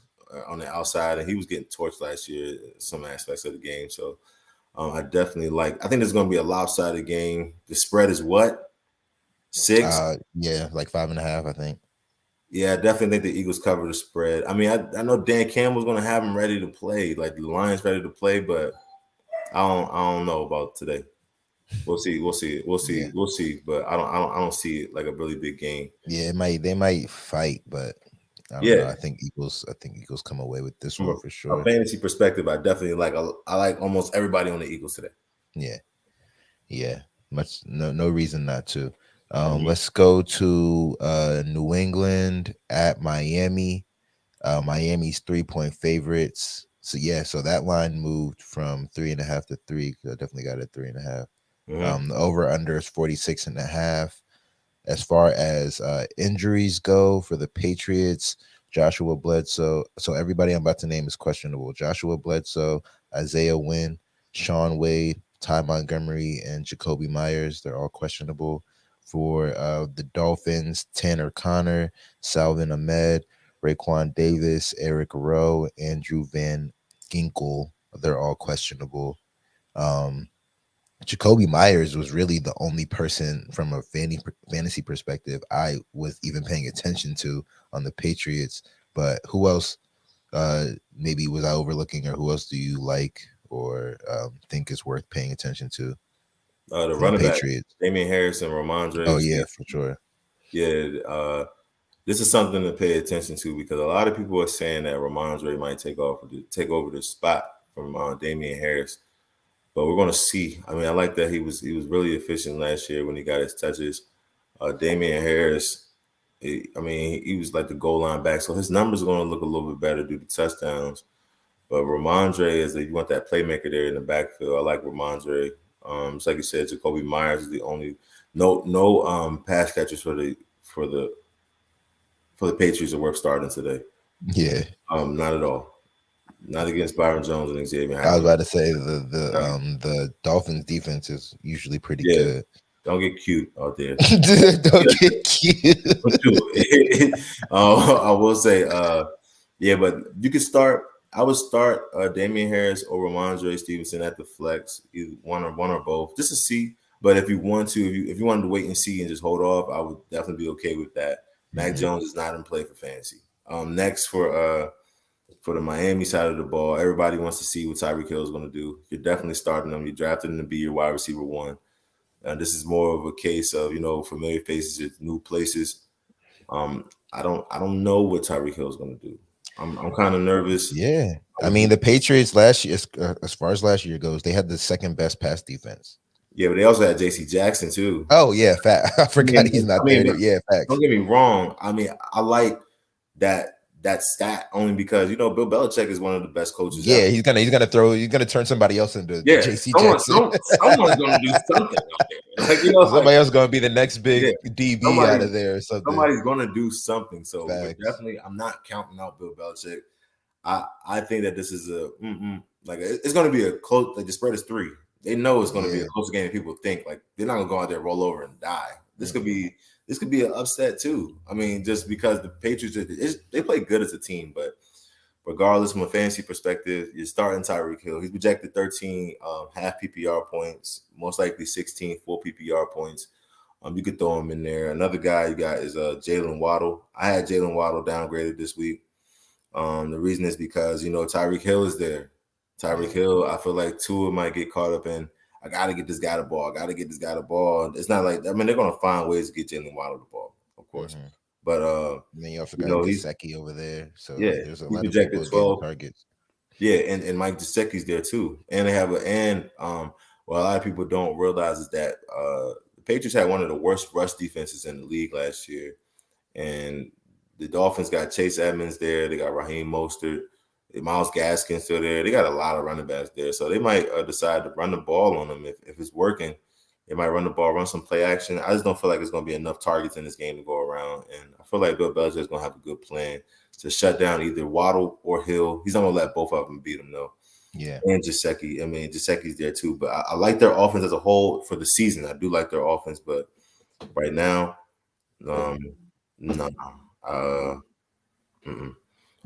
on the outside, and he was getting torched last year in some aspects of the game. So I definitely like. I think there's going to be a lopsided game. The spread is what 6. Yeah, like 5.5, I think. Yeah, I definitely think the Eagles cover the spread. I mean, I know Dan Campbell's going to have them ready to play, like the Lions ready to play, but I don't know about today. We'll see. Yeah. We'll see. But I don't see it like a really big game. Yeah, they might fight, but I don't know. Yeah, I think Eagles come away with this from one for a sure. fantasy perspective, I definitely like. I like almost everybody on the Eagles today. Yeah. Yeah. No reason not to. Let's go to New England at Miami. Miami's 3-point favorites. So yeah, so that line moved from 3.5 to 3. I definitely got it at 3.5. The over under is 46.5. As far as injuries go for the Patriots, Joshua Bledsoe. So everybody I'm about to name is questionable. Joshua Bledsoe, Isaiah Wynn, Sean Wade, Ty Montgomery, and Jacoby Myers. They're all questionable. For the Dolphins, Tanner Connor, Salvin Ahmed, Raekwon Davis, Eric Rowe, Andrew Van Ginkel. They're all questionable. Jacoby Myers was really the only person from a fantasy perspective I was even paying attention to on the Patriots. But who else maybe was I overlooking, or who else do you like or think is worth paying attention to? The From running the back, Patriots. Damian Harris and Ramondre. Oh yeah, for sure. Yeah, this is something to pay attention to because a lot of people are saying that Ramondre might take over the spot from Damian Harris. But we're going to see. I mean, I like that he was really efficient last year when he got his touches. Damian Harris, he was like the goal line back, so his numbers are going to look a little bit better due to touchdowns. But Ramondre you want that playmaker there in the backfield. I like Ramondre. It's like you said, Jacoby Myers is the only no pass catchers for the Patriots are worth starting today. Yeah, Not at all. Not against Byron Jones and Xavier I was Howard. about to say the Dolphins defense is usually pretty Yeah, good. don't get cute out there. Don't get cute. I will say, yeah, but you could start. I would start Damian Harris over Ramondre Stevenson at the flex, either one or both, just to see. But if you want to, if you wanted to wait and see and just hold off, I would definitely be okay with that. Mac Jones is not in play for fantasy. Next for the Miami side of the ball, everybody wants to see what Tyreek Hill is going to do. You're definitely starting him. You drafted him to be your wide receiver one. This is more of a case of familiar faces at new places. I don't know what Tyreek Hill is going to do. I'm kind of nervous. Yeah, I mean the Patriots last year, as far as last year goes, they had the second best pass defense. Yeah, but they also had J.C. Jackson too. Oh yeah, I forgot he's not there. Yeah, facts. Don't get me wrong. I mean, I like that stat only because Bill Belichick is one of the best coaches. Yeah, ever. he's gonna turn somebody else into J.C. Jackson. Someone's gonna do something out there. Somebody else gonna be the next big DB out of there or something. Somebody's gonna do something. So definitely, I'm not counting out Bill Belichick. I think that this is it's gonna be a close. Like the spread is 3. They know it's gonna be a closer game than people think. Like they're not gonna go out there, roll over, and die. This could be an upset too. I mean, just because the Patriots they play good as a team, but regardless from a fantasy perspective, you're starting Tyreek Hill. He's projected 13 half PPR points, most likely 16 full PPR points. You could throw him in there. Another guy you got is Jalen Waddle. I had Jalen Waddle downgraded this week. The reason is because Tyreek Hill is there. Tyreek Hill, I feel like Tua might get caught up in. I got to get this guy the ball. It's not like they're going to find ways to get Jalen Waddle the ball, of course. Mm-hmm. But then you also got Gesicki over there. So yeah, there's a lot of people 12 targets. Yeah, and Mike Gesicki's there too. And they have what a lot of people don't realize is that the Patriots had one of the worst rush defenses in the league last year. And the Dolphins got Chase Edmonds there. They got Raheem Mostert. Myles Gaskin still there. They got a lot of running backs there. So they might decide to run the ball on them if it's working. They might run the ball, run some play action. I just don't feel like there's going to be enough targets in this game to go around. And I feel like Bill Belichick is going to have a good plan to shut down either Waddle or Hill. He's not going to let both of them beat him, though. Yeah. And Gesicki. I mean, Gesicki's there, too. But I like their offense as a whole for the season. I do like their offense. But right now, no. Yeah.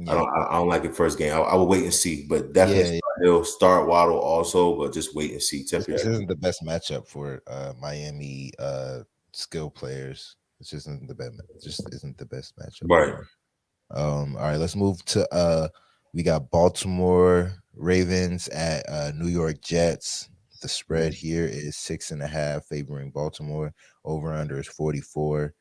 I don't like it first game. I will wait and see, but definitely he'll start Waddle also, but just wait and see. This isn't the best matchup for Miami skill players. This just isn't the best matchup. Right. All right, let's move to we got Baltimore Ravens at New York Jets. The spread here is 6.5 favoring Baltimore. Over under is 44.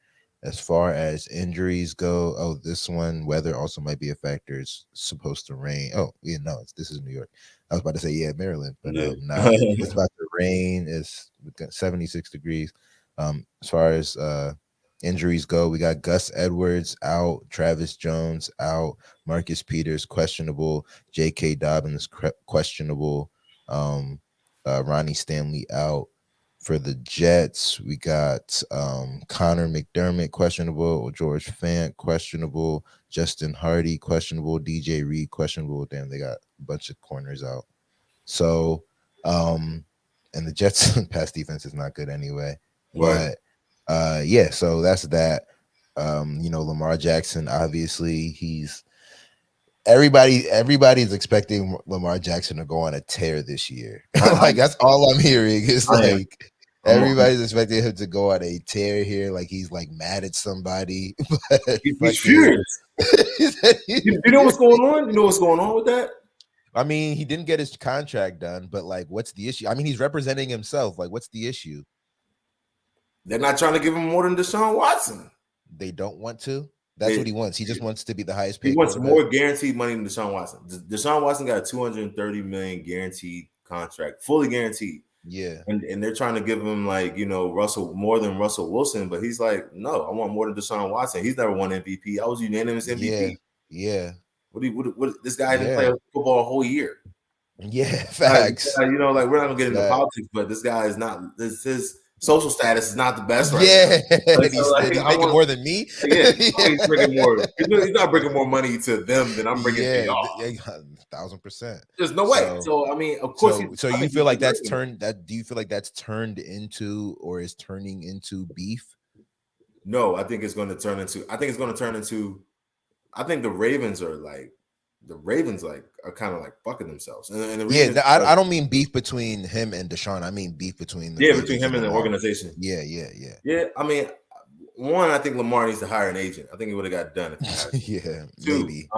As far as injuries go, this one, weather also might be a factor. It's supposed to rain. Oh, yeah, no, this is New York. I was about to say, Maryland, but no, it's about to rain. It's 76 degrees. As far as injuries go, we got Gus Edwards out, Travis Jones out, Marcus Peters questionable, J.K. Dobbins questionable, Ronnie Stanley out. For the Jets, we got Connor McDermott questionable, George Fant questionable, Justin Hardy questionable, DJ Reed questionable. Damn, they got a bunch of corners out. So, and the Jets pass defense is not good anyway. Right. But so that's that. Lamar Jackson, obviously, everybody's expecting Lamar Jackson to go on a tear this year. Like that's all I'm hearing is like everybody's expecting him to go on a tear here. Like he's like mad at somebody. He's furious. You know what's going on? You know what's going on with that? I mean, he didn't get his contract done, but like, what's the issue? I mean, he's representing himself. Like, what's the issue? They're not trying to give him more than Deshaun Watson. They don't want to. That's what he wants. He just wants to be the highest paid. He wants more guaranteed money than Deshaun Watson. Deshaun Watson got a $230 million guaranteed contract, fully guaranteed. Yeah. And they're trying to give him Russell more than Russell Wilson, but he's like, no, I want more than Deshaun Watson. He's never won MVP. I was unanimous MVP. Yeah. What this guy didn't play football a whole year. Yeah, facts. You know, like we're not gonna get into Facts. politics, but this guy is not. This his social status is not the best right Yeah, now. Like, and so, like, he's I making want, more than me. yeah, he's bringing more. He's not bringing more money to them than I'm bringing to Yeah, y'all. 1,000%. There's no way. So I mean, of course, So I you think feel like he's that's bringing more. turned that? Do you feel like that's turned into or is turning into beef? No, I think it's going to turn into. I think it's going to turn into. I think the Ravens are like are kind of like fucking themselves, and the Yeah, reason, I don't mean beef between him and Deshaun. I mean beef between the between Ravens him and the Lamar. organization. Yeah. Yeah, I mean, one, I think Lamar needs to hire an agent. I think he would have got done if he hired. Yeah, Two, maybe.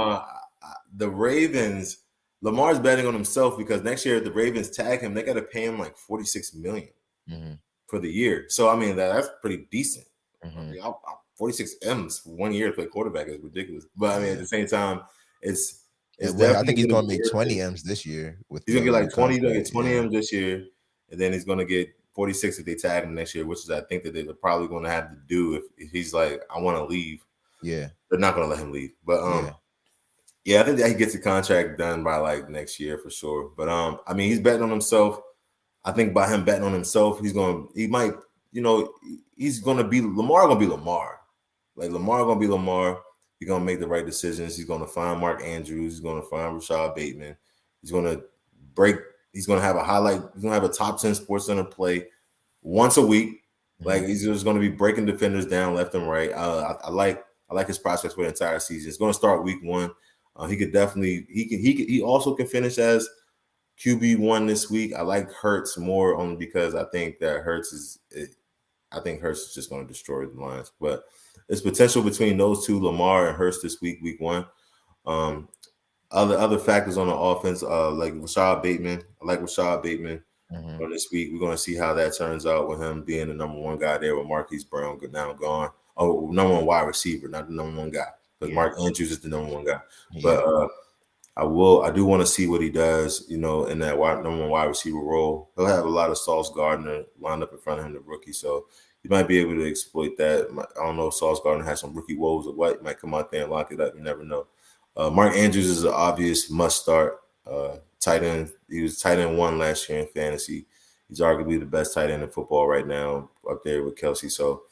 The Ravens, Lamar's betting on himself because next year if the Ravens tag him, they got to pay him like $46 million for the year. So I mean that's pretty decent. I mean, 46 M's for 1 year to play quarterback is ridiculous. But I mean, at the same time, it's Well, I think definitely he's gonna gonna be make worth 20 it. M's this year with He's gonna the get new like 20. He's gonna get contract. 20 M's this year, and then he's gonna get 46 if they tag him next year, which is I think that they're probably gonna have to do if he's like, I want to leave. Yeah, They're not gonna let him leave. But yeah, I think that he gets the contract done by like next year for sure. But I mean, he's betting on himself. I think by him betting on himself, he's gonna be Lamar gonna be Lamar. Like Lamar gonna be Lamar. He's gonna make the right decisions. He's gonna find Mark Andrews. He's gonna find Rashad Bateman. He's gonna break. He's gonna have a highlight. He's gonna have a top 10 Sports Center play once a week. Like he's just gonna be breaking defenders down left and right. I like his prospects for the entire season. It's gonna start week 1. He could definitely. He also can finish as QB1 this week. I like Hurts more only because I think that Hurts is just going to destroy the Lions. But there's potential between those two, Lamar and Hurts this week 1. Other factors on the offense, like Rashad Bateman. I like Rashad Bateman on this week. We're going to see how that turns out with him being the number 1 guy there with Marquise Brown now gone. Oh, number 1 wide receiver, not the number 1 guy. Because Mark Andrews is the number 1 guy. But I do want to see what he does, in that number 1 wide receiver role. He'll have a lot of Sauce Gardner lined up in front of him, the rookie. So he might be able to exploit that. I don't know if Sauce Gardner has some rookie woes or what. He might come out there and lock it up. You never know. Mark Andrews is an obvious must start tight end. He was tight end 1 last year in fantasy. He's arguably the best tight end in football right now, up there with Kelsey. So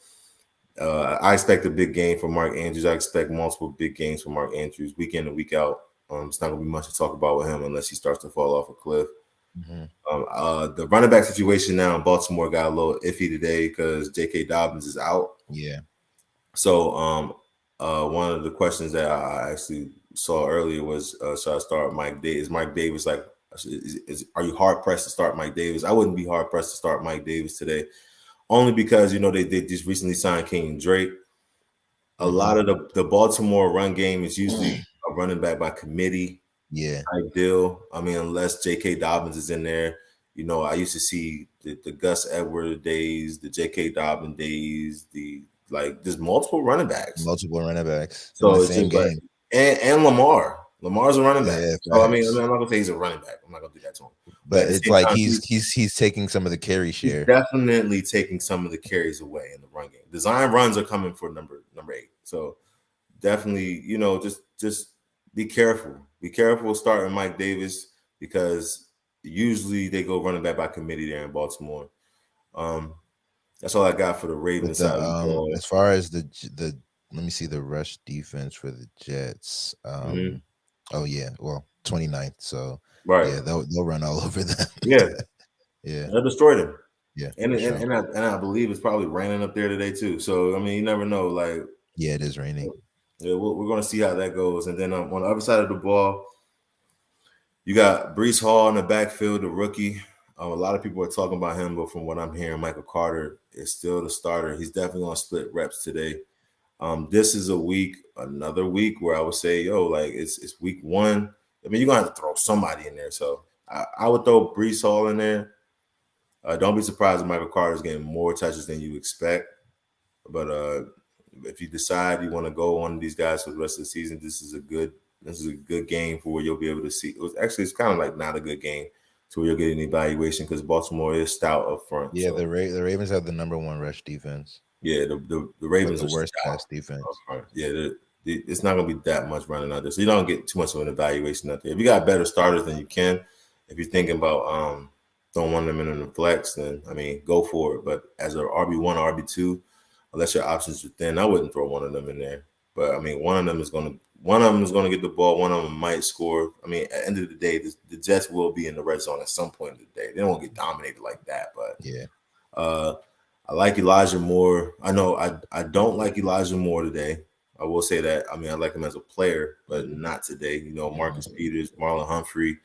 I expect a big game for Mark Andrews. I expect multiple big games for Mark Andrews week in and week out. It's not going to be much to talk about with him unless he starts to fall off a cliff. The running back situation now in Baltimore got a little iffy today because J.K. Dobbins is out. Yeah. So one of the questions that I actually saw earlier was, should I start Mike Davis? Mike Davis, like, are you hard pressed to start Mike Davis? I wouldn't be hard pressed to start Mike Davis today, only because they just recently signed King Drake. A lot of the Baltimore run game is usually a running back by committee. Yeah. Ideal. I mean, unless J.K. Dobbins is in there. I used to see the Gus Edwards days, the J.K. Dobbins days, there's multiple running backs. So it's the same game. And Lamar. Lamar's a running back. Yeah, so I mean, I'm not gonna say he's a running back. I'm not gonna do that to him. But it's like he's taking some of the carry share. He's definitely taking some of the carries away in the run game. Design runs are coming for number 8. So definitely, just be careful. Be careful starting Mike Davis because usually they go running back by committee there in Baltimore. That's all I got for the Ravens. As far as the let me see the rush defense for the Jets. Oh yeah, well 29th. So right, yeah, they'll run all over them. Yeah, they'll destroy them. Yeah, and I believe it's probably raining up there today too. So I mean, you never know. Like, yeah, it is raining. Yeah, we're going to see how that goes. And then on the other side of the ball, you got Breece Hall in the backfield, the rookie. A lot of people are talking about him, but from what I'm hearing, Michael Carter is still the starter. He's definitely going to split reps today. This is another week where I would say, it's week 1. I mean, you're going to have to throw somebody in there. So I would throw Breece Hall in there. Don't be surprised if Michael Carter is getting more touches than you expect. But if you decide you want to go on these guys for the rest of the season, this is a good game for where you'll be able to see. It's kind of like not a good game to where you'll get an evaluation because Baltimore is stout up front. Yeah, so. The Ravens have the number 1 rush defense. Yeah, the Ravens are the worst pass defense. Yeah, it's not going to be that much running out there, so you don't get too much of an evaluation out there. If you got better starters, then you can. if you're thinking about throwing one of them in the flex, then I mean, go for it. But as a RB1, RB2, unless your options are thin, I wouldn't throw one of them in there. But I mean, one of them is gonna get the ball. One of them might score. I mean, at the end of the day, the Jets will be in the red zone at some point in the day. They don't get dominated like that, but Yeah. I like Elijah Moore. I know I don't like Elijah Moore today. I will say that. I mean, I like him as a player, but not today. You know, Marcus Peters, Marlon Humphrey.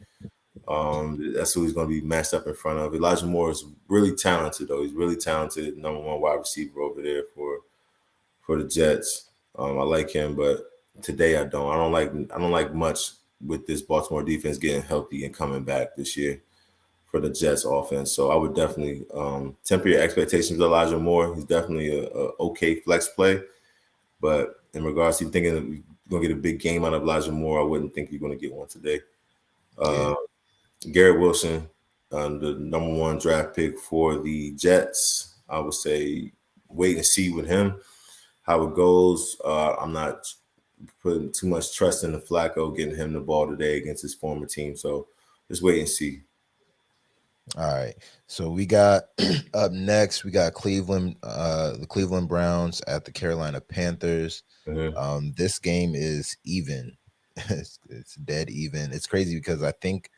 That's who he's going to be matched up in front of. Elijah Moore is really talented, though. He's really talented, number one wide receiver over there for the Jets. I like him, but today I don't. I don't like much with this Baltimore defense getting healthy and coming back this year for the Jets offense. So I would definitely temper your expectations of Elijah Moore. He's definitely a okay flex play, but in regards to thinking you're going to get a big game out of Elijah Moore, I wouldn't think you're going to get one today. Garrett Wilson, the number one draft pick for the Jets. I would say wait and see with him how it goes. I'm not putting too much trust in the Flacco getting him the ball today against his former team. So just wait and see. All right. So we got up next, we got the Cleveland Browns at the Carolina Panthers. This game is even. It's dead even. It's crazy because I think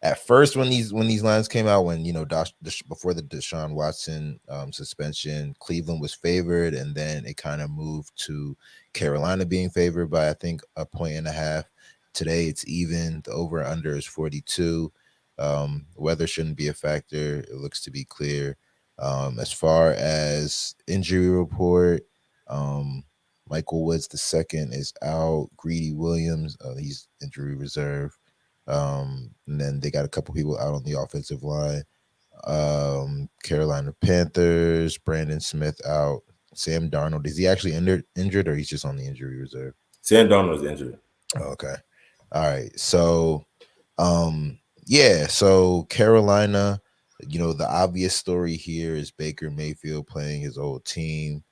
at first when these lines came out, when before the Deshaun Watson suspension, Cleveland was favored, and then it kind of moved to Carolina being favored by I think 1.5 points. Today it's even. The over under is 42. Weather shouldn't be a factor. It looks to be clear. As far as injury report, Michael Woods II is out. Greedy Williams, he's injury reserve. And then they got a couple people out on the offensive line. Carolina Panthers, Brandon Smith out. Sam Darnold, is he actually injured or he's just on the injury reserve? Sam Darnold is injured. Okay. All right. So, so Carolina, the obvious story here is Baker Mayfield playing his old team.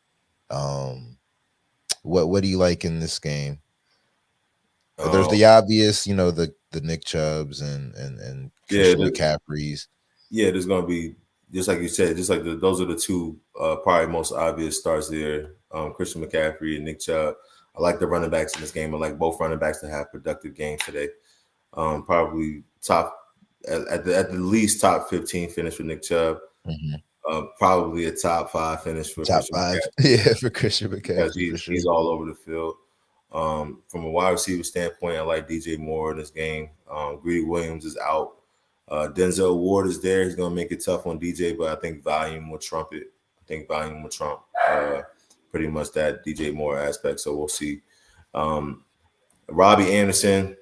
What do you like in this game? There's the obvious, the Nick Chubbs and Christian McCaffreys. Yeah, there's gonna be, just like you said, just like those are the two probably most obvious starts there. Christian McCaffrey and Nick Chubb. I like the running backs in this game. I like both running backs to have productive games today. Probably top at the least top 15 finish for Nick Chubb. Probably a top 5 finish for top Christian 5. McCaffrey. Yeah, for Christian McCaffrey. He's all over the field. From a wide receiver standpoint, I like DJ Moore in this game. Greedy Williams is out. Denzel Ward is there. He's going to make it tough on DJ, but I think volume will trump it. I think volume will trump pretty much that DJ Moore aspect. So we'll see. Robbie Anderson,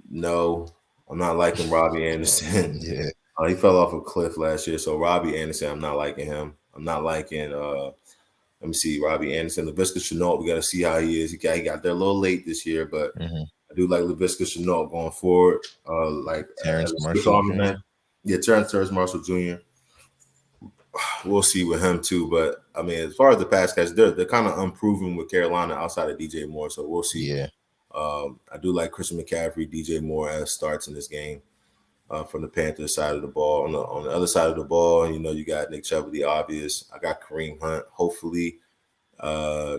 no, I'm not liking Robbie Anderson. Yeah. He fell off a cliff last year. So Robbie Anderson, I'm not liking him. I'm not liking let me see, Robbie Anderson, Laviska Shenault. We got to see how he is. He got there a little late this year, but I do like Laviska Shenault going forward. Like Terrence Marshall Jr. Yeah, Terrence Marshall Jr. We'll see with him too. But I mean, as far as the pass catch, they're kind of unproven with Carolina outside of DJ Moore. So we'll see. Yeah. I do like Christian McCaffrey, DJ Moore as starts in this game. From the Panthers side of the ball. On the other side of the ball, you got Nick Chubb, the obvious. I got Kareem Hunt. Hopefully, I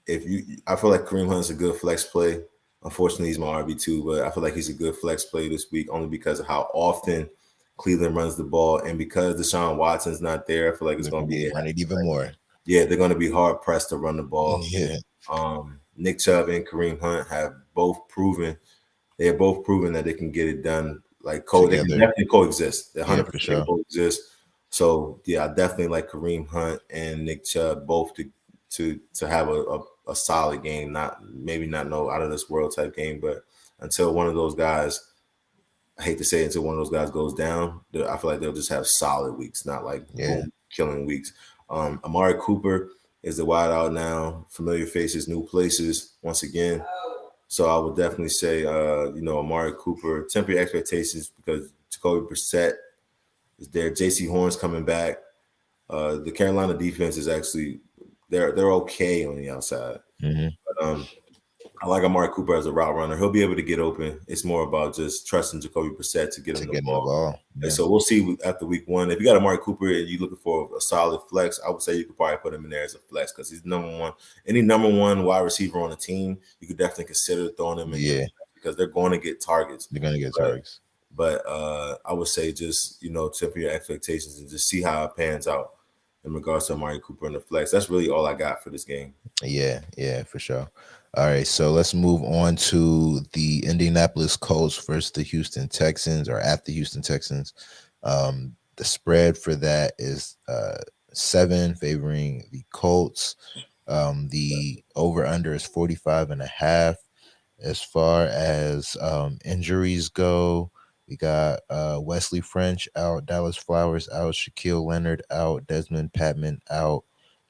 feel like Kareem Hunt's a good flex play. Unfortunately, he's my RB2, but I feel like he's a good flex play this week only because of how often Cleveland runs the ball, and because Deshaun Watson's not there, I feel like it's going to be run it even more. Yeah, they're going to be hard pressed to run the ball. Yeah. Nick Chubb and Kareem Hunt have both proven that they can get it done. Like they can definitely coexist. They 100% coexist. So yeah, I definitely like Kareem Hunt and Nick Chubb both to have a solid game. Not no out of this world type game, but until one of those guys, I hate to say it, until one of those guys goes down, I feel like they'll just have solid weeks, not like boom, killing weeks. Amari Cooper is the wide out now. Familiar faces, new places once again. So I would definitely say, Amari Cooper, temper your expectations because Jacoby Brissett is there. J.C. Horn's coming back. The Carolina defense is actually they're okay on the outside. But, I like Amari Cooper as a route runner. He'll be able to get open. It's more about just trusting Jacoby Brissett to get him the get in the ball. ball. And Yeah. so we'll see after week 1. If you got Amari Cooper and you're looking for a solid flex, I would say you could probably put him in there as a flex because he's number one. Any number one wide receiver on the team, you could definitely consider throwing him in Yeah. because they're going to get targets. They're gonna get targets. But I would say just temper your expectations and just see how it pans out in regards to Amari Cooper and the flex. That's really all I got for this game. Yeah, for sure. All right, so let's move on to the Indianapolis Colts versus the Houston Texans, or at the Houston Texans. The spread for that is 7 favoring the Colts. The over under is 45.5. As far as injuries go, we got Wesley French out, Dallas Flowers out, Shaquille Leonard out, Desmond Patman out,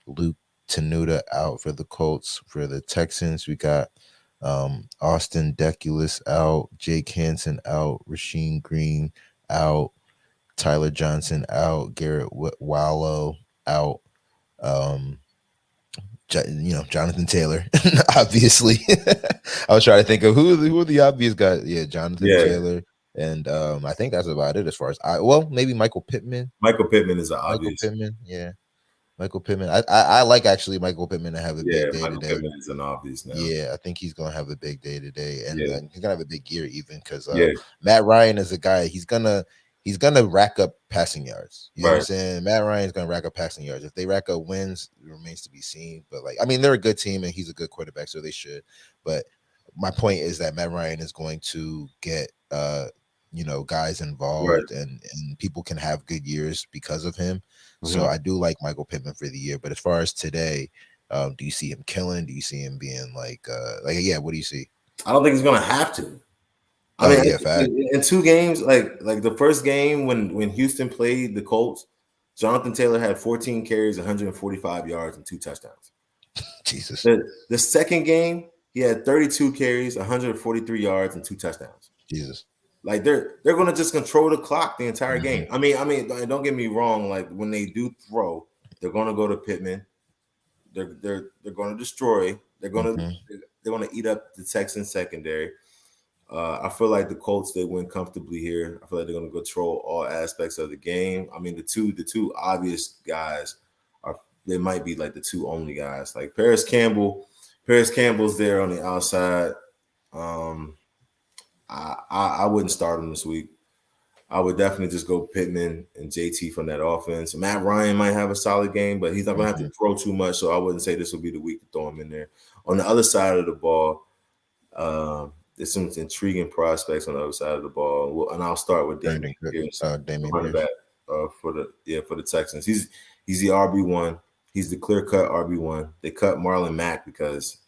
Luke Tenuta out for the Colts. For the Texans, we got Austin Deculus out, Jake Hansen out, Rasheem Green out, Tyler Johnson out, Garrett Wallow out. Jonathan Taylor, obviously. I was trying to think of who are the obvious guys. Yeah, Jonathan Taylor, and I think that's about it as far as maybe Michael Pittman. Michael Pittman is an obvious. Michael Pittman. I like actually Michael Pittman to have a big day Michael today. Pittman is an obvious now. Yeah, I think he's gonna have a big day today, and he's gonna have a big year even because Matt Ryan is a guy. He's gonna rack up passing yards. You know what I'm saying? Matt Ryan's gonna rack up passing yards. If they rack up wins, it remains to be seen. But they're a good team and he's a good quarterback, so they should. But my point is that Matt Ryan is going to get guys involved and people can have good years because of him. So I do like Michael Pittman for the year. But as far as today, do you see him killing? Do you see him being what do you see? I don't think he's gonna have to. I mean, in 2 games, like the first game when Houston played the Colts, Jonathan Taylor had 14 carries, 145 yards, and 2 touchdowns. Jesus. The second game, he had 32 carries, 143 yards, and 2 touchdowns. Jesus. Like they're gonna just control the clock the entire game. I mean, don't get me wrong. Like when they do throw, they're gonna go to Pittman. They're gonna destroy. They're gonna eat up the Texans secondary. I feel like the Colts, they win comfortably here. I feel like they're going to control all aspects of the game. I mean, the two obvious guys they might be like the 2 only guys. Like Paris Campbell's there on the outside. I wouldn't start him this week. I would definitely just go Pittman and JT from that offense. Matt Ryan might have a solid game, but he's not going to have to throw too much, so I wouldn't say this will be the week to throw him in there. On the other side of the ball, there's some intriguing prospects on the other side of the ball, and I'll start with Dameon Pierce, running back for the Texans. He's the RB1. He's the clear-cut RB1. They cut Marlon Mack because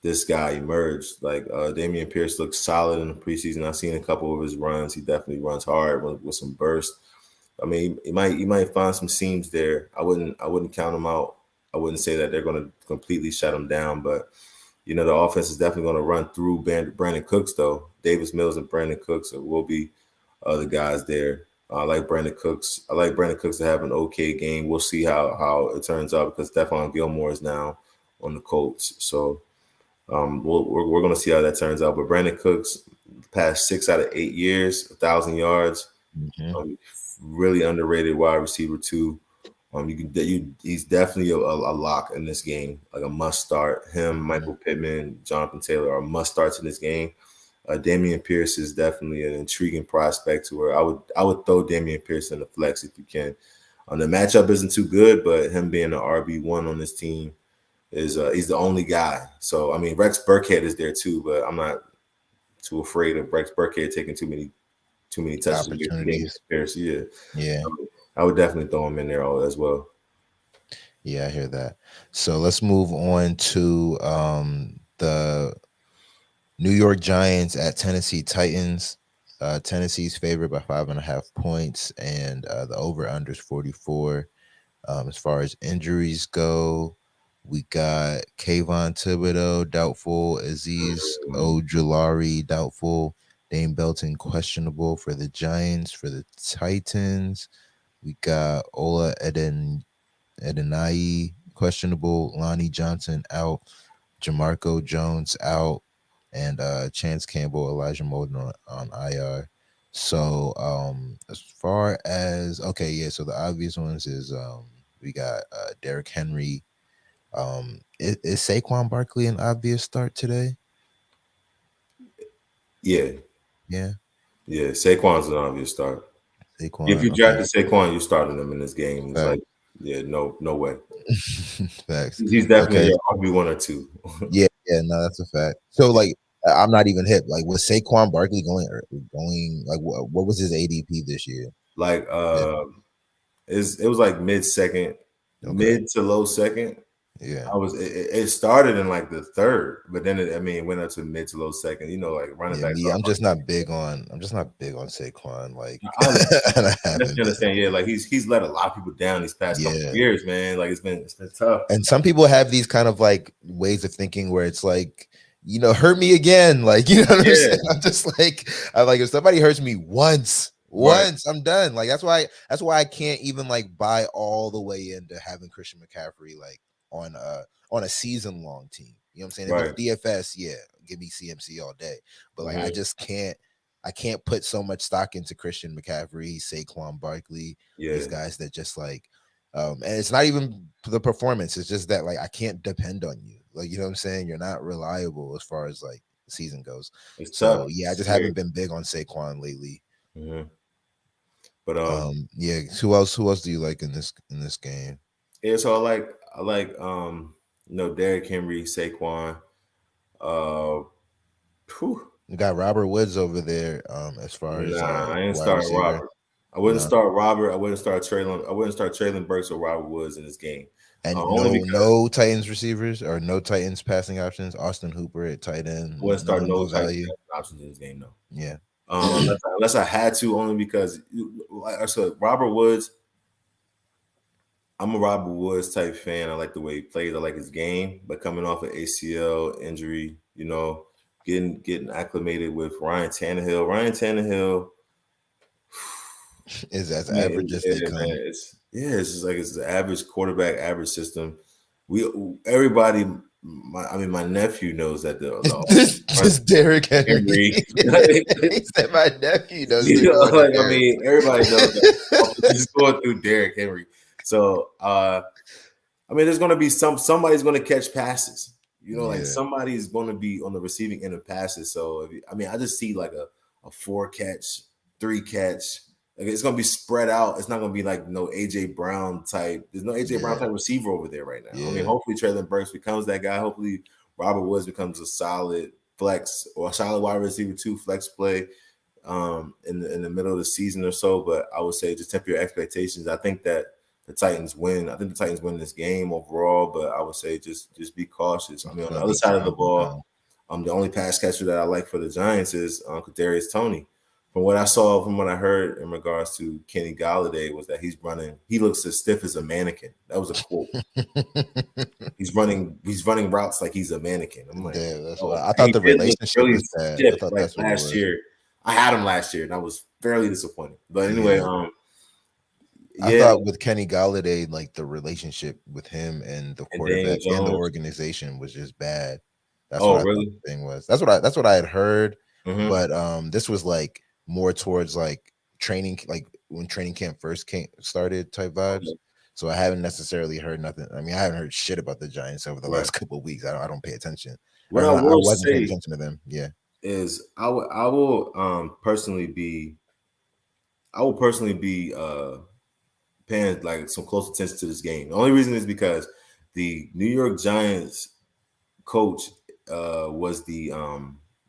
this guy emerged. Like Dameon Pierce looks solid in the preseason. I've seen a couple of his runs. He definitely runs hard with some burst. I mean, you might find some seams there. I wouldn't count him out. I wouldn't say that they're going to completely shut him down, but the offense is definitely going to run through Brandon Cooks, though. Davis Mills and Brandon Cooks will be the guys there. I like Brandon Cooks. I like Brandon Cooks to have an okay game. We'll see how it turns out because Stephon Gilmore is now on the Colts. So we're going to see how that turns out. But Brandon Cooks, past 6 out of 8 years, 1,000 yards, really underrated wide receiver too. He's definitely a lock in this game, like a must start. Him, Michael Pittman, Jonathan Taylor are must starts in this game. Dameon Pierce is definitely an intriguing prospect to where I would throw Dameon Pierce in the flex if you can. The matchup isn't too good, but him being an RB1 on this team is he's the only guy. So I mean, Rex Burkhead is there too, but I'm not too afraid of Rex Burkhead taking too many touches. Opportunities. Pierce, yeah. I would definitely throw him in there as well. Yeah, I hear that. So let's move on to the New York Giants at Tennessee Titans. Tennessee's favored by 5.5 points, and the over/under is 44. As far as injuries go, we got Kayvon Thibodeau doubtful, Azeez Ojulari doubtful, Dane Belton questionable for the Giants. For the Titans, we got Ola Edenai questionable, Lonnie Johnson out, Jamarco Jones out, and Chance Campbell, Elijah Molden on IR. So as far as so the obvious ones is we got Derrick Henry. Is Saquon Barkley an obvious start today? Yeah, Yeah, yeah. Saquon's an obvious start. If Saquon. you Okay, drafted Saquon, you starting him in this game. It's like, facts. yeah, no way. Facts. He's definitely Okay, your RB1 or 2. yeah, no, that's a fact. So like, I'm not even hip. Like, was Saquon Barkley going like what was his ADP this year? Like Yeah. it was like mid second, Okay. mid to low second. Yeah. It started in like the third, but then it went up to mid to low second. You know, like running Yeah, backs me. are I'm just not big on Saquon. Like, I understand. and I I haven't definitely been. understand. Yeah, like he's let a lot of people down these past couple of Yeah. years, man. Like it's been tough. And some people have these kind of like ways of thinking where it's like, hurt me again. Like, you know what I'm Yeah, saying? I'm just like, I like if somebody hurts me right. once, I'm done. Like that's why I can't even like buy all the way into having Christian McCaffrey like on a season long team. You know what I'm saying? If it's Right. DFS, yeah, give me CMC all day. But like Mhm. I can't put so much stock into Christian McCaffrey, Saquon Barkley, Yeah, these guys that just like and it's not even the performance. It's just that like I can't depend on you. Like you know what I'm saying? You're not reliable as far as like the season goes. it's tough. So yeah, I It's just scary. haven't been big on Saquon lately. Mhm. But Yeah. Who else do you like in this game? yeah. So I like Derrick Henry, Saquon. Uh, whew. You got Robert Woods over there. As far as Nah, I ain't wide starting receiver, Robert. I wouldn't no, start Robert. I wouldn't start Traylon. I wouldn't start Traylon Burks or Robert Woods in this game. and Only because no Titans receivers or no Titans passing options. Austin Hooper at tight end, I wouldn't start no no type value. of options in this game. No. Yeah. Unless I had to, only because, like I said, Robert Woods. I'm a Robert Woods type fan. I like the way he plays. I like his game. But coming off an ACL injury, getting acclimated with Ryan Tannehill. Ryan Tannehill, Is as man, average as yeah, they man, come. it's just like it's the average quarterback, average system. We everybody, my nephew knows that This Derrick Henry. Henry. He said my nephew knows they're going to Derrick. Everybody knows that he's going through Derrick Henry. So, there's going to be somebody's going to catch passes. Like Yeah, somebody's going to be on the receiving end of passes. So, I just see like a 4-catch, 3-catch. Like it's going to be spread out. It's not going to be like no AJ Brown type. There's no AJ Brown yeah, type receiver over there right now. yeah. Hopefully Traylon Burks becomes that guy. Hopefully Robert Woods becomes a solid flex or a solid wide receiver 2 flex play in the middle of the season or so. But I would say just temper your expectations. I think that the Titans win. I think the Titans win this game overall, but I would say just be cautious. It's On the gonna other be side of the ground and ball, pound. the only pass catcher that I like for the Giants is Kadarius Toney. From what I saw, from what I heard in regards to Kenny Galladay, was that he looks as stiff as a mannequin. That was a quote. He's running routes like he's a mannequin. I'm like, Yeah, that's oh, what I thought. he The did look relationship really was bad. I stiff thought like that's what it last was. year. I had him last year and I was fairly disappointed. But anyway, Yeah, I yeah, thought with Kenny Galladay, like the relationship with him and the and Daniel quarterback and the Jones. organization was just bad. That's what Oh, I thought really? the thing was. That's what I had heard. Mm-hmm. But this was like more towards like training, like when training camp first came started type vibes. Okay. So I haven't necessarily heard nothing. I mean, I haven't heard shit about the Giants over the Right. last couple of weeks. I don't pay attention. What Or I I will wasn't paying say attention to them. Yeah. is I will personally be paying like some close attention to this game. The only reason is because the New York Giants coach was the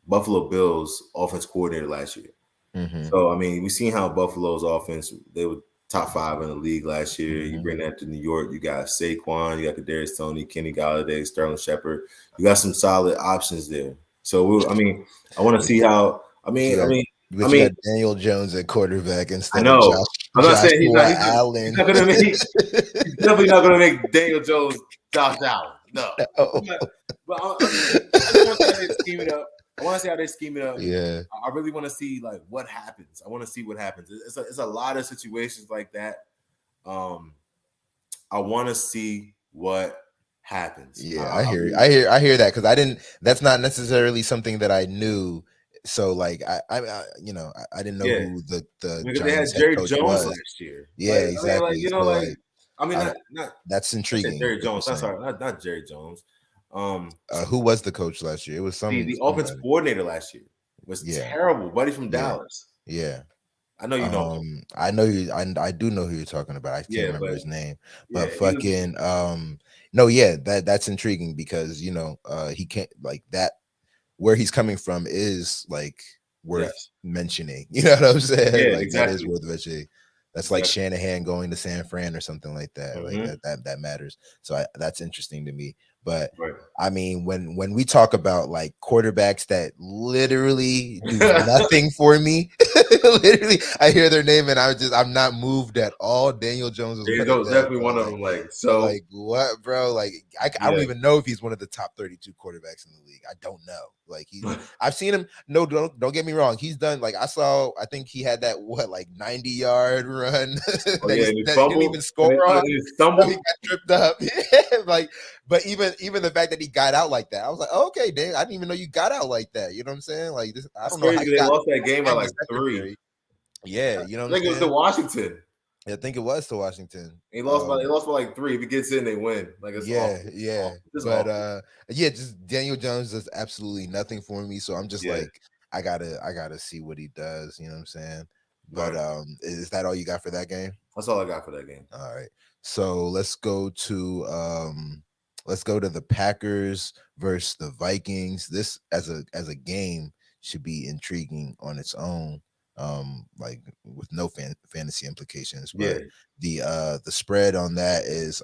Buffalo Bills offense coordinator last year. Mm-hmm. So we've seen how Buffalo's offense, they were top 5 in the league last year. You Mm-hmm. bring that to New York, you got Saquon, you got Kadarius Toney, Kenny Galladay, Sterling Shepard. You got some solid options there. So I want to see how. You got I but you mean, got Daniel Jones at quarterback I instead of know. I'm not saying Joshua Allen. he's definitely not gonna make Daniel Jones Josh Allen. No. No. But I just want to see how they scheme it up. I want to see how they scheme it up. Yeah. I really want to see like what happens. I want to see what happens. It's a lot of situations like that. I want to see what happens. Yeah, I hear that because I didn't. That's not necessarily something that I knew. So like I didn't know Yeah, who the because they had Giants head Jerry coach Jones was. last year. Yeah, Like exactly. So like I mean, I not that's I said intriguing Jerry what you're Jones. Not saying. sorry, not Jerry Jones. Um, Who was the coach last year? It was the offense somebody. coordinator last year was Yeah, terrible. Buddy from yeah, Dallas. yeah. I know you know him. I know you. I do know who you're talking about. I can't Yeah, remember but his name, yeah, but he was. fucking no, yeah, that's intriguing because he can't like that. Where he's coming from is like worth Yes. mentioning. You know what I'm saying? Yeah, Like that is exactly. worth mentioning. That's like Exactly. Shanahan going to San Fran or something like that. Like Hmm. that matters. So that's interesting to me. But Right. I mean, when we talk about like quarterbacks that literally do nothing for me, literally, I hear their name and I'm not moved at all. Daniel Jones is He's one of them, definitely bro. one of them. So Like what, bro? Like I don't yeah. even know if he's one of the top 32 quarterbacks in the league. I don't know. Like I've seen him. No, don't get me wrong. He's done like I think he had that what like 90-yard run Oh yeah, and he that he didn't even fumbled score and on. he No, he stumbled. got tripped up. Like, but even the fact that he got out like that, I was like, oh, okay, Dan, I didn't even know you got out like that. You know what I'm saying? Like this, I That's don't know how crazy. you They got lost that game by in the like 3. secondary. Yeah, you know I what I'm think it was to saying? Washington. I think it was to Washington. They lost by like 3. If he gets in, they win. Like it's Yeah, awful. It's yeah. awful. It's But awful. yeah, just Daniel Jones does absolutely nothing for me. So I'm just Yeah. like, I gotta see what he does, you know what I'm saying? But Right. is that all you got for that game? That's all I got for that game. All right. So let's go to the Packers versus the Vikings. This as a game should be intriguing on its own. Like with no fantasy implications, Yeah. but the spread on that is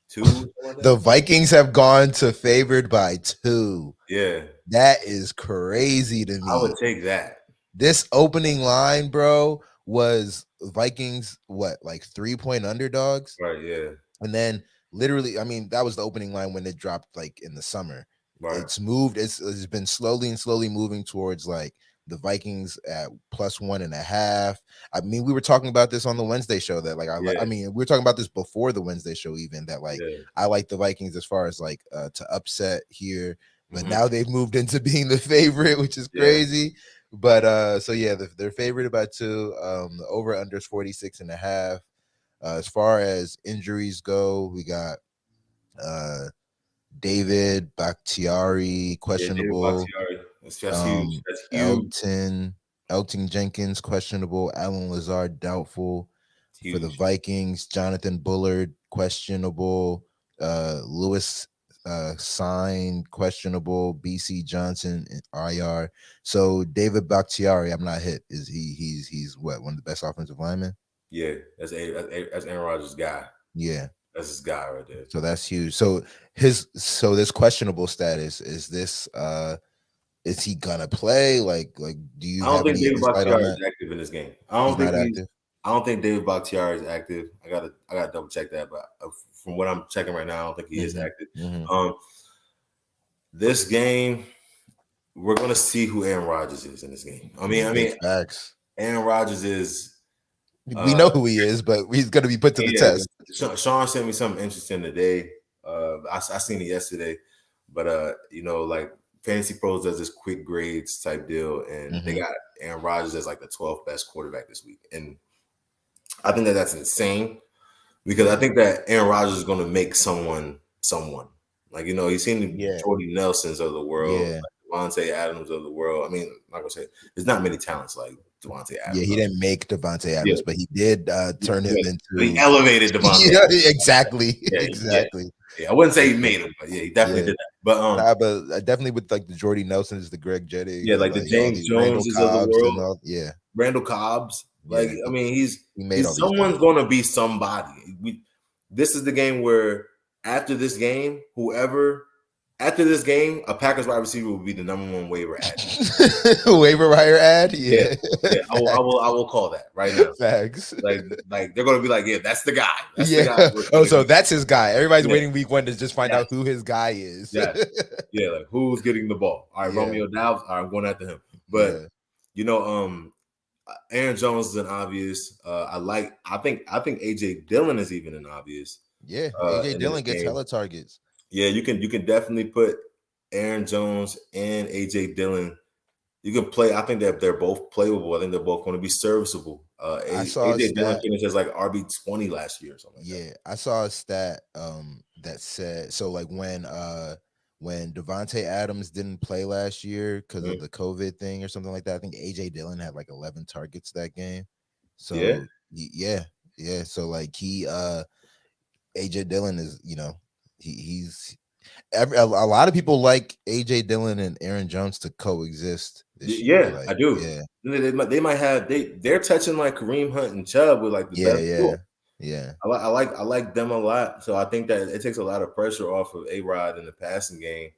2, something like the that. Vikings have gone to favored by 2. Yeah. That is crazy to I would me. take that. This opening line, bro, was Vikings what like 3-point underdogs, Right. Yeah. and then literally, I mean, that was the opening line when it dropped like in the summer. Right. It's moved. It's been slowly and slowly moving towards like the Vikings at +1.5. I mean, we were talking about this on the Wednesday show that like I Yeah. mean, we were talking about this before the Wednesday show even that like Yeah. I like the Vikings as far as like to upset here, but Hmm. now they've moved into being the favorite, which is Yeah. crazy. But so yeah, they're favored by 2. The over under is 46.5. As far as injuries go, we got uh David Bakhtiari Yeah. David questionable. Bakhtiari. That's huge. Um, That's huge. Elton Jenkins questionable. Alan Lazard doubtful It's for the huge. Vikings. Jonathan Bullard questionable. Lewis signed questionable. BC Johnson IR. So David Bakhtiari, I'm not hit. Is he's what, one of the best offensive linemen? Yeah. That's Aaron Rodgers' guy. Yeah. That's his guy right there. So that's huge. So this questionable status is he gonna play? Like do you I don't have think any David insight on Bakhtiari is that? active in this game. He's not active. I don't think David Bakhtiari is active. I gotta double check that, but from what I'm checking right now, I don't think he is active. Mm-hmm. This game, we're gonna see who Aaron Rodgers is in this game. I mean, Facts. Aaron Rodgers is. We know who he is, but he's gonna be put to the Yeah, test. Sean sent me something interesting today. I seen it yesterday, but like Fantasy Pros does this quick grades type deal, and they got Aaron Rodgers as like the 12th best quarterback this week, and I think that's insane because I think that Aaron Rodgers is going to make someone. Like you've seen the Jordy Nelsons of the world, like Devontae Adams of the world. I mean, I'm not gonna say there's not many talents like Devontae Adams. Yeah, he didn't make Devontae Adams, but he did turn him into. He elevated Devontae. Exactly. Yeah, exactly. Yeah, I wouldn't say he made him, but yeah, he definitely did that. But but definitely with like the Jordy Nelsons, the Greg Jennings, like the James Randall Joneses of the Cobbs world, and all, Randall Cobbs. Like I mean, he made all these someone's going to be somebody. This is the game where after this game, after this game, a Packers wide receiver will be the #1 waiver ad. Waiver wire ad, yeah. I will call that right now. Facts. Like they're gonna be like, yeah, that's the guy. That's the guy. Oh, so that's his guy. Everybody's waiting week 1 to just find out who his guy is. Yeah, like who's getting the ball? All right, Romeo Doubs. All right, I'm going after him. But Aaron Jones is an obvious. I think AJ Dillon is even an obvious. Yeah, AJ in this Dillon gets game. hella targets. Yeah, you can definitely put Aaron Jones and AJ Dillon. You can play. I think that they're both playable. I think they're both going to be serviceable. I saw a AJ Dillon stat. finished as like RB20 last year or something like that. Yeah, I saw a stat that said so like when Devontae Adams didn't play last year because of Mhm. the COVID thing or something like that. I think AJ Dillon had like 11 targets that game. Yeah, So yeah, yeah. So like AJ Dillon is, he's a lot of people like AJ Dillon and Aaron Jones to coexist this year. yeah, I Like, do. yeah, They might have they're touching like Kareem Hunt and Chubb with like the yeah, best yeah, duo. yeah. I like them a lot. So I think that it takes a lot of pressure off of A-Rod in the passing game.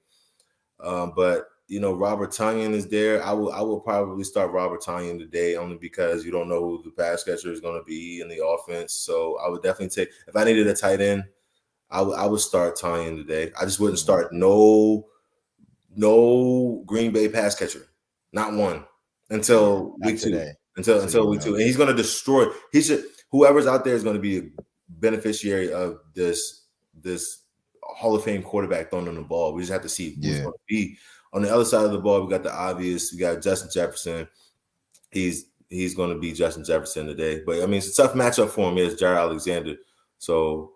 But Robert Tonyan is there. I will probably start Robert Tonyan today only because you don't know who the pass catcher is going to be in the offense. So I would definitely take if I needed a tight end, I would start Tonyan today. I just wouldn't Mhm. start no Green Bay pass catcher, not one Yeah, until not week two. today. Until So you until week know, two, and he's going to destroy. He should. Whoever's out there is going to be a beneficiary of this Hall of Fame quarterback throwing on the ball. We just have to see who's yeah. going to be on the other side of the ball. We got the obvious. We got Justin Jefferson. He's going to be Justin Jefferson today. But I mean, it's a tough matchup for him. It's Jared Alexander. So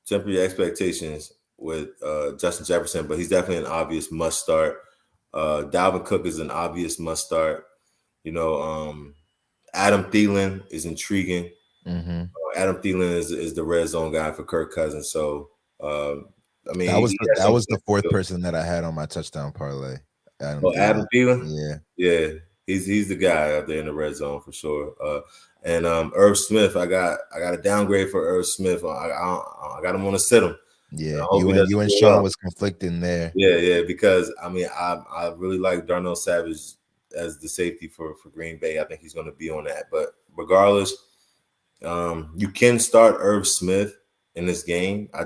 temper your expectations with Justin Jefferson, but he's definitely an obvious must start. Dalvin Cook is an obvious must start. You know, Adam Thielen is intriguing. Hmm. Adam Thielen is the red zone guy for Kirk Cousins. So, I mean, That was he the has that some. was the fourth person that I had on my touchdown parlay. Adam Oh, Adam Thielen. Thielen, Yeah, yeah, he's the guy out there in the red zone for sure. And Irv Smith, I got a downgrade for Irv Smith. I got him on to sit him. yeah. I hope You he and doesn't you and blow Sean up. was conflicting there. Yeah, because I mean, I really like Darnell Savage as the safety for Green Bay. I think he's going to be on that. But regardless, you can start Irv Smith in this game. I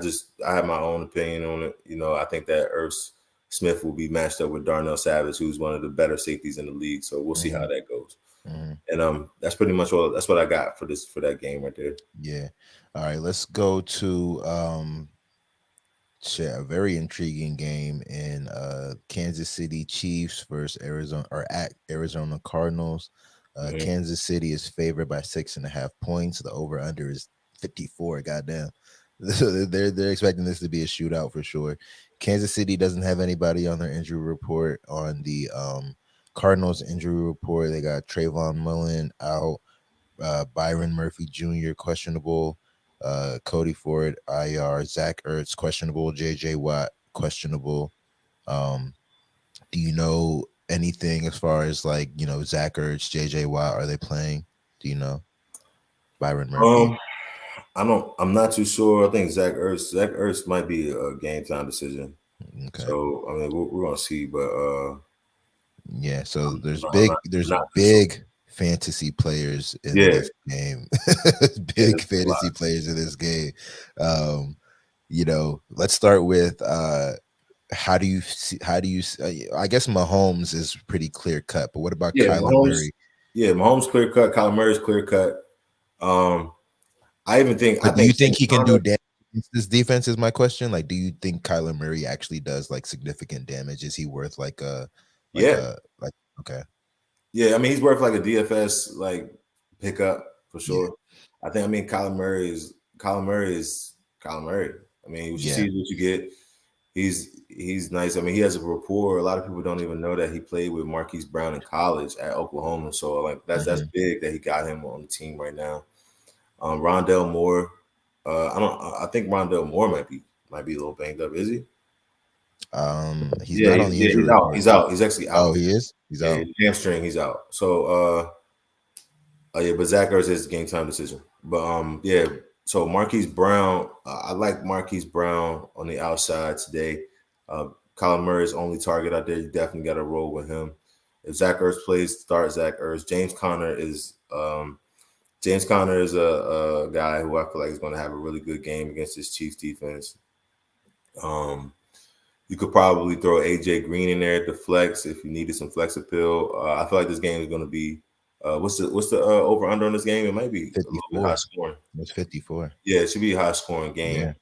have my own opinion on it. I think that Irv Smith will be matched up with Darnell Savage, who's one of the better safeties in the league. So we'll see how Hmm. that goes. Hmm. And that's pretty much all. That's what I got for that game right there. Yeah. All right, let's go to a very intriguing game in Kansas City Chiefs versus Arizona or at Arizona Cardinals. Mhm. Kansas City is favored by 6.5 points. The over under is 54. Goddamn. They're expecting this to be a shootout for sure. Kansas City doesn't have anybody on their injury report. On the Cardinals injury report, they got Trayvon Mullen out, Byron Murphy Jr. questionable, Cody Ford IR, Zach Ertz questionable, JJ Watt questionable. Um, do you know anything as far as like Zach Ertz, JJ Watt? Are they playing? Do you know Byron Murphy? Um, I'm not too sure. I think Zach Ertz might be a game time decision. Okay, So I mean, we're gonna see, but yeah. So there's I'm big not, I'm there's not too sure. big fantasy players in Yeah, this game. yeah, Big there's a lot. fantasy players in this game. Let's start with how do you see, I guess Mahomes is pretty clear cut, but what about Yeah, Kyler Mahomes. Murray? Yeah, Mahomes clear cut. Kyler Murray's clear cut. Um, I But do you think think James he can do Conner. damage against this defense is my question. Like, do you think Kyler Murray actually does like significant damage? Is he worth like Yeah, a like okay. yeah. I mean, he's worth like a DFS like pickup for Yeah. sure. I mean, Kyler Murray is Kyler Murray. I mean, what you see Yeah. is what you get. He's nice. I mean, he has a rapport. A lot of people don't even know that he played with Marquise Brown in college at Oklahoma. So like that's Hmm. big that he got him on the team right now. Rondell Moore. I don't. I think Rondell Moore might be a little banged up. Is he? He's Yeah, not he's on the yeah injury he's out. report. He's out. He's actually Oh, out. he is? He's Yeah, out. hamstring. He's out. So yeah, but Zach Ertz is a game time decision. But yeah. So Marquise Brown. I like Marquise Brown on the outside today. Colin Murray's only target out there. You definitely got to roll with him. If Zach Ertz plays, start Zach Ertz. James Conner is a guy who I feel like is going to have a really good game against this Chiefs defense. Um, you could probably throw AJ Green in there at the flex if you needed some flex appeal. I feel like this game is going to be. What's the over under on this game? It might be a little bit high 54. scoring. It's 54. Yeah, it should be a high scoring game. Yeah.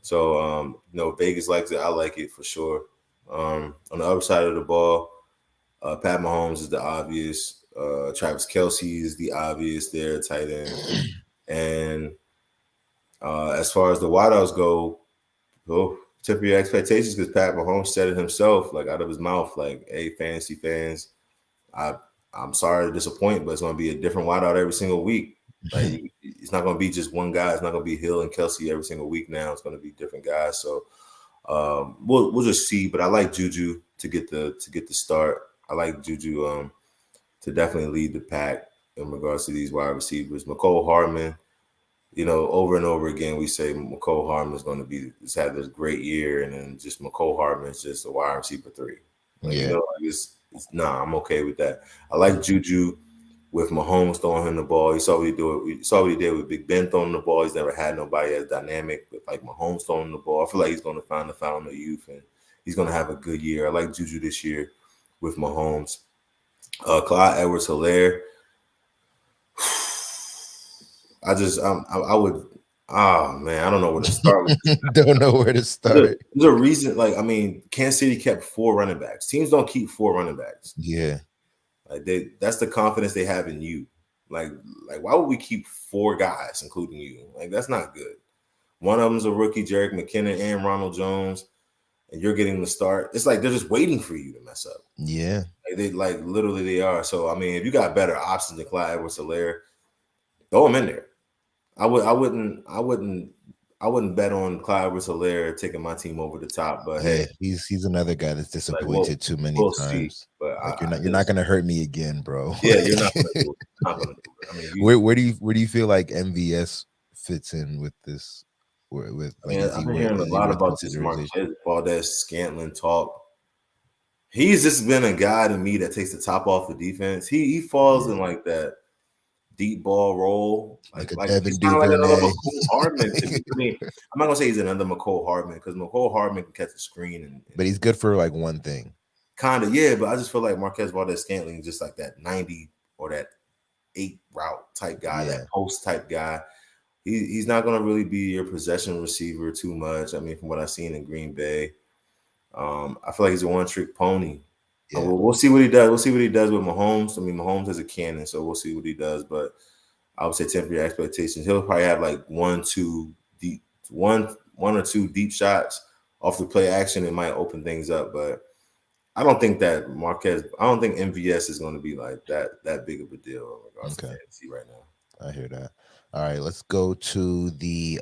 So Vegas likes it. I like it for sure. On the other side of the ball, Pat Mahomes is the obvious. Travis Kelce is the obvious there, tight end. And as far as the wideouts go, temper your expectations because Pat Mahomes said it himself, like out of his mouth, like, "Hey, fantasy fans, I'm sorry to disappoint, but it's going to be a different wideout every single week. Like, it's not going to be just one guy. It's not going to be Hill and Kelce every single week now. It's going to be different guys. So we'll just see. But I like Juju to get the start. I like Juju to definitely lead the pack in regards to these wide receivers. McCole Hardman, over and over again we say McCole Hardman is going to had this great year, and then just McCole Hardman is just a wide receiver 3. I'm okay with that. I like Juju with Mahomes throwing him the ball. You saw what he do. We saw what he did with Big Ben throwing the ball. He's never had nobody as dynamic with like Mahomes throwing the ball. I feel like he's going to find the fountain of youth, and he's going to have a good year. I like Juju this year with Mahomes. Clyde Edwards-Helaire. I would. Oh man, I don't know where to start. Don't know where to start. There's a reason. Kansas City kept 4 running backs. Teams don't keep 4 running backs. Yeah, that's the confidence they have in you. Like why would we keep 4 guys, including you? Like, that's not good. One of them's a rookie, Jerick McKinnon and Ronald Jones, and you're getting the start. It's like they're just waiting for you to mess up. Yeah, literally they are. So I mean, if you got better options than Clyde Edwards-Helaire, throw him in there. I wouldn't bet on Clyde Edwards-Helaire taking my team over the top. But hey, he's another guy that's disappointed too many times. See, but you're not gonna hurt me again, bro. Yeah, you're not gonna do it. Not gonna do it. I mean, where do you feel like MVS fits in with this? I've been hearing a lot about this Marquez Valdes-Scantling talk. He's just been a guy to me that takes the top off the defense. He falls in like that deep ball role, like Devin Duvernay. Like McCole Hardman. I mean, I'm not gonna say he's another McCole Hardman because McCole Hardman can catch the screen, but he's good for like one thing. Kind of, yeah. But I just feel like Marquez Valdes-Scantling is just like that 90 or that 8 route type guy, that post type guy. He's not gonna really be your possession receiver too much. I mean, from what I've seen in Green Bay, I feel like he's a one-trick pony. Yeah. We'll see what he does. We'll see what he does with Mahomes. I mean, Mahomes is a cannon, so we'll see what he does. But I would say temper your expectations. He'll probably have like one or two deep shots off the play action. It might open things up, but I don't think that I don't think MVS is going to be like that big of a deal in regards to fantasy right now. I hear that. All right, let's go to the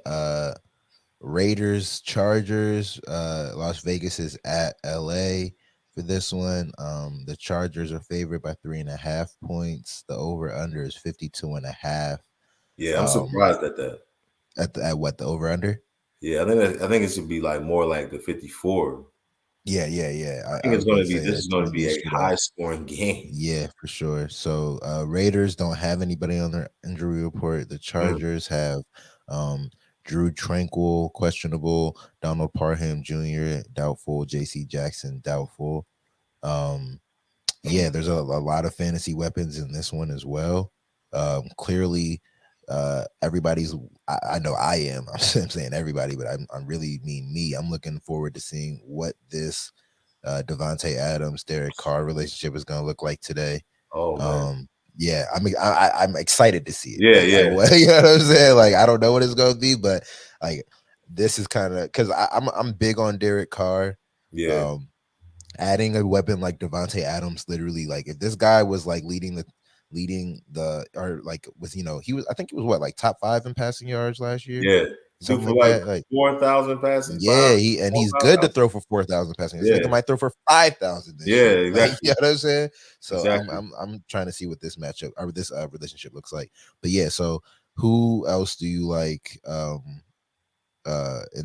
Raiders Chargers. Las Vegas is at LA for this one. The Chargers are favored by 3.5 points. The over under is 52.5. Yeah, I'm surprised at that. At what, the over under? Yeah, I think it should be like more like the 54. Yeah. I think this is going to be a high scoring game. Yeah, for sure. So Raiders don't have anybody on their injury report. The Chargers have Drew Tranquil, questionable, Donald Parham Jr., doubtful, JC Jackson, doubtful. There's a lot of fantasy weapons in this one as well. Clearly, everybody's, I know I am, I'm saying everybody, but I'm really mean me. I'm looking forward to seeing what this Davante Adams, Derek Carr relationship is going to look like today. Oh, man. Yeah, I'm excited to see it. Yeah. You know what I'm saying? Like, I don't know what it's going to be, but like, this is kind of, because I'm big on Derek Carr. Yeah. Adding a weapon like Davante Adams, literally, like, if this guy was like leading the or like was, I think he was what, like top 5 in passing yards last year. Yeah. Something like 4,000 passing. Yeah, he's good to throw for 4,000 passing. This nigga might throw for 5,000. Yeah, exactly. You know what I'm saying? So exactly. I'm trying to see what this matchup or this relationship looks like. But yeah, so who else do you like in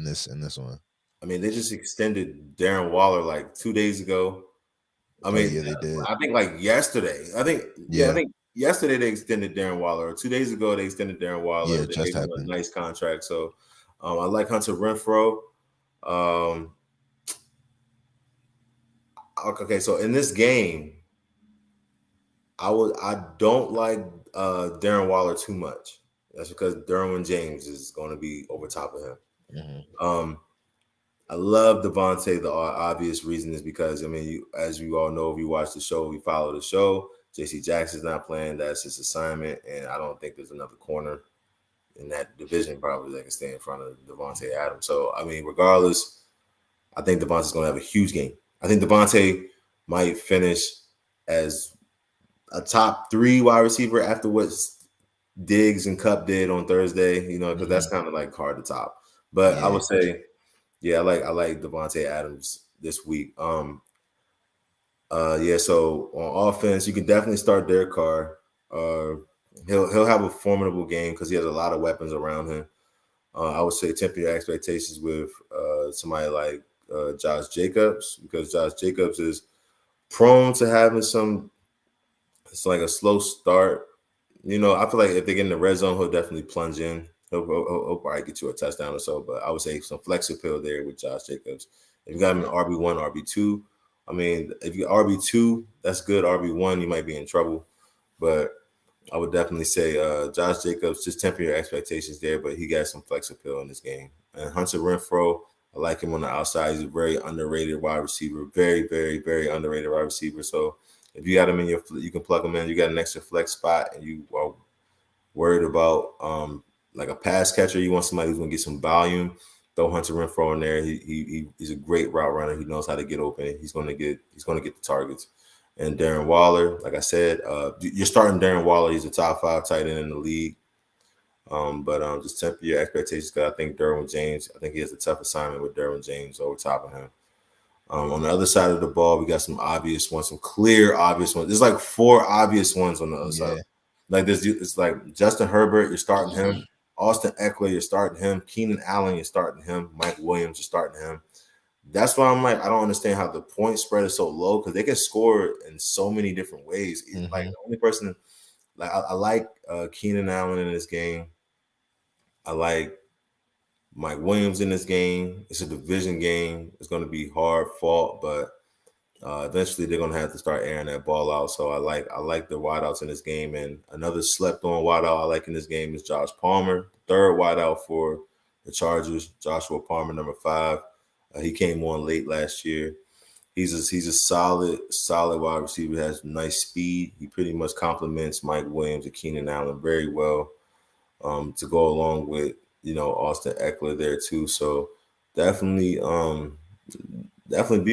this one? I mean, they just extended Darren Waller like 2 days ago. I mean, they did. I think like yesterday. I think yesterday they extended Darren Waller. 2 days ago they extended Darren Waller. Yeah, they just gave him happened. A nice contract. So I like Hunter Renfrow. Okay, so in this game, I don't like Darren Waller too much. That's because Derwin James is going to be over top of him. Mm-hmm. I love Devontae. The obvious reason is because as you all know, if you watch the show, we follow the show. J.C. Jackson's not playing; that's his assignment, and I don't think there's another corner in that division probably that can stay in front of Devontae Adams. So regardless, I think Devontae's going to have a huge game. I think Devontae might finish as a top 3 wide receiver after what Diggs and Cup did on Thursday. Because that's kind of like hard to top. But I would say. Yeah, I like Devontae Adams this week. So on offense, you can definitely start Derek Carr. He'll have a formidable game because he has a lot of weapons around him. I would say temper your expectations with somebody like Josh Jacobs, because Josh Jacobs is prone to having it's like a slow start. I feel like if they get in the red zone, he'll definitely plunge in. He'll probably get you a touchdown or so, but I would say some flex appeal there with Josh Jacobs. If you got him in RB1, RB2, if you RB2, that's good. RB1, you might be in trouble, but I would definitely say Josh Jacobs, just temper your expectations there, but he got some flex appeal in this game. And Hunter Renfrow, I like him on the outside. He's a very underrated wide receiver, very, very, very underrated wide receiver. So if you got him in you can plug him in. You got an extra flex spot, and you are worried about like a pass catcher, you want somebody who's going to get some volume. Throw Hunter Renfrow in there. He's a great route runner. He knows how to get open. He's going to get the targets. And Darren Waller, like I said, you're starting Darren Waller. He's a top 5 tight end in the league. But just temper your expectations, because I think Derwin James. I think he has a tough assignment with Derwin James over top of him. On the other side of the ball, we got some obvious ones, some clear obvious ones. There's like 4 obvious ones on the other side. Like it's like Justin Herbert, you're starting him. Austin Eckler, you're starting him. Keenan Allen, you're starting him. Mike Williams, you're starting him. That's why I'm like, I don't understand how the point spread is so low, because they can score in so many different ways. Like the only person, like I like Keenan Allen in this game. I like Mike Williams in this game. It's a division game. It's going to be hard fought, but eventually they're going to have to start airing that ball out. So I like the wideouts in this game. And another slept on wideout I like in this game is Josh Palmer, third wideout for the Chargers. Joshua Palmer, number 5. He came on late last year. He's a solid wide receiver. Has nice speed. He pretty much complements Mike Williams and Keenan Allen very well, to go along with Austin Eckler there too. So definitely be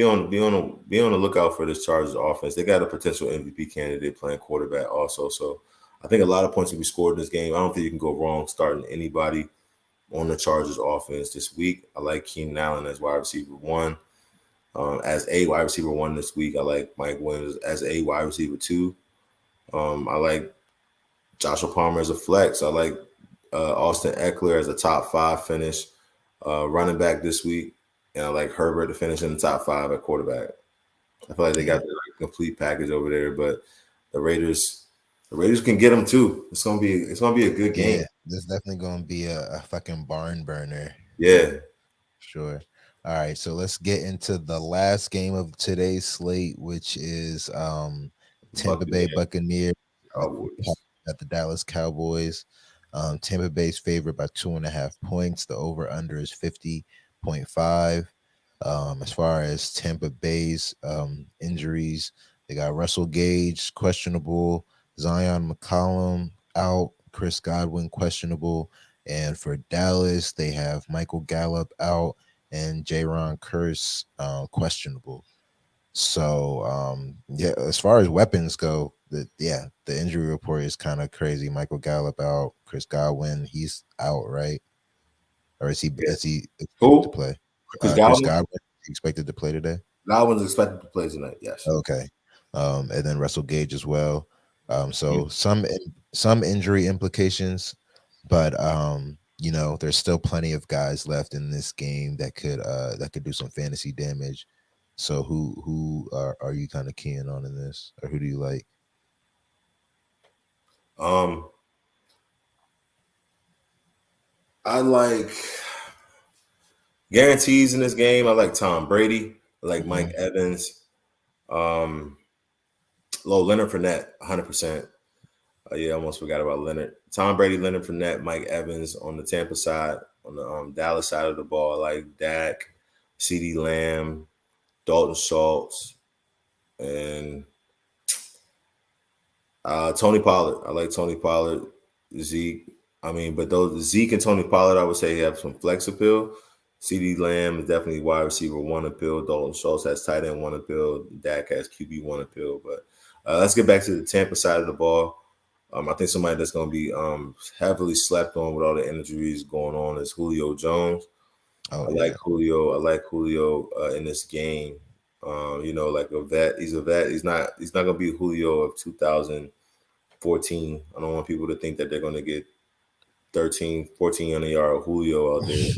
on the lookout for this Chargers offense. They got a potential MVP candidate playing quarterback also. So I think a lot of points will be scored in this game. I don't think you can go wrong starting anybody on the Chargers offense this week. I like Keenan Allen as wide receiver 1. As a wide receiver 1 this week, I like Mike Williams as a wide receiver 2. I like Joshua Palmer as a flex. I like Austin Eckler as a top 5 finish running back this week. And I like Herbert to finish in the top 5 at quarterback. I feel like they got the complete package over there, but the Raiders can get them too. It's gonna be a good game. Yeah, this is definitely gonna be a fucking barn burner. Yeah, sure. All right, so let's get into the last game of today's slate, which is Tampa Bay Buccaneers at the Dallas Cowboys. Tampa Bay's favored by 2.5 points. The over under is 50.5. As far as Tampa Bay's injuries, they got Russell Gage questionable, Zion McCollum out, Chris Godwin questionable, and for Dallas they have Michael Gallup out and Jaron Kearse questionable. So yeah, as far as weapons go, the injury report is kind of crazy. Michael Gallup out, Chris Godwin, he's out, right? Or is he expected to play? Chris Godwin expected to play today? Godwin's expected to play tonight, yes. Okay. And then Russell Gage as well. So some injury implications, but there's still plenty of guys left in this game that could do some fantasy damage. So who are you kind of keying on in this, or who do you like? I like guarantees in this game. I like Tom Brady. I like Mike Evans. Leonard Fournette, 100%. I almost forgot about Leonard. Tom Brady, Leonard Fournette, Mike Evans on the Tampa side. On the Dallas side of the ball, I like Dak, CeeDee Lamb, Dalton Schultz, and Tony Pollard. I like Tony Pollard, Zeke. I mean, but those Zeke and Tony Pollard, I would say have some flex appeal. CeeDee Lamb is definitely wide receiver one appeal. Dalton Schultz has tight end one appeal. Dak has QB one appeal. But let's get back to the Tampa side of the ball. I think somebody that's going to be heavily slept on with all the injuries going on is Julio Jones. Oh I yeah. like Julio. I like Julio in this game. Like a vet. He's a vet. He's not going to be Julio of 2014. I don't want people to think that they're going to get 13, 14 yard Julio out there.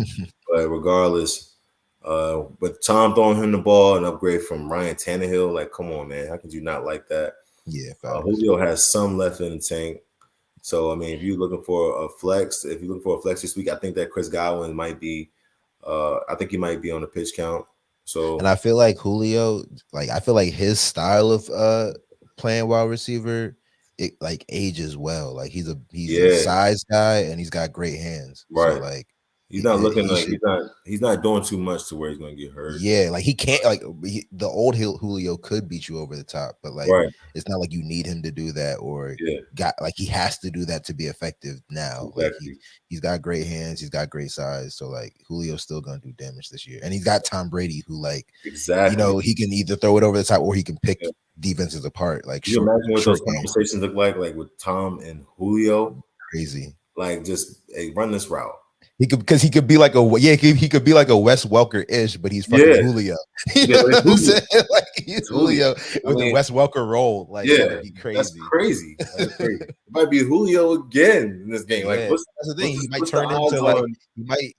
But regardless, but Tom throwing him the ball, an upgrade from Ryan Tannehill. Like, come on, man. How could you not like that? Yeah, Julio has some left in the tank. So, I mean, if you're looking for a flex this week, I think that Chris Godwin might be, I think he might be on the pitch count. So, and I feel like Julio, like I feel like his style of playing wide receiver, it like ages well. Like he's a size guy and he's got great hands. Right. So like he's not looking like he's not doing too much to where he's going to get hurt. Yeah, like he can't the old Julio could beat you over the top, but like it's not like you need him to do that or he has to do that to be effective now. Exactly. Like he's got great hands, he's got great size, so like Julio's still gonna do damage this year. And he's got Tom Brady who like he can either throw it over the top or he can pick defenses apart. Like can you imagine what those conversations look like with Tom and Julio? Crazy. Like just run this route. He could be like he could be like a Wes Welker-ish, but he's fucking Julio. You know what I'm saying? Like he's Julio with a Wes Welker role. Like be crazy. That's crazy. It might be Julio again in this game. Like that's the thing. He might turn into like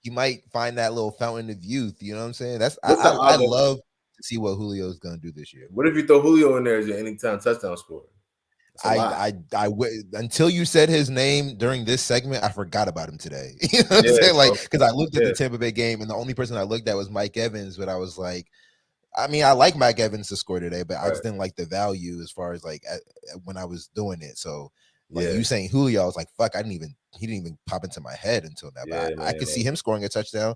he might find that little fountain of youth. You know what I'm saying? That's I love to see what Julio is gonna do this year. What if you throw Julio in there as your anytime touchdown scorer? I until you said his name during this segment, I forgot about him today. You know what I'm saying? Like, because I looked at the Tampa Bay game, and the only person I looked at was Mike Evans. But I was like, I mean, I like Mike Evans to score today, but I just didn't like the value as far as like when I was doing it. So, like you saying Julio, I was like, fuck, he didn't even pop into my head until now. But I could see him scoring a touchdown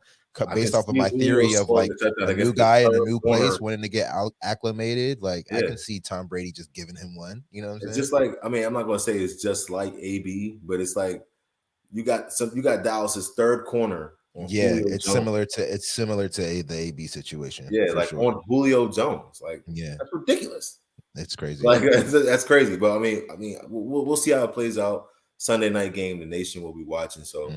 based off of my theory of like a new guy in a new place wanting to get acclimated. Like I can see Tom Brady just giving him one. You know what I'm saying? It's just like, I mean, I'm not gonna say it's just like AB, but it's like you got Dallas's third corner. It's similar to the AB situation. Yeah, like on Julio Jones. Like that's ridiculous. It's crazy. Like that's crazy. But I mean, we'll see how it plays out. Sunday night game, the nation will be watching. So,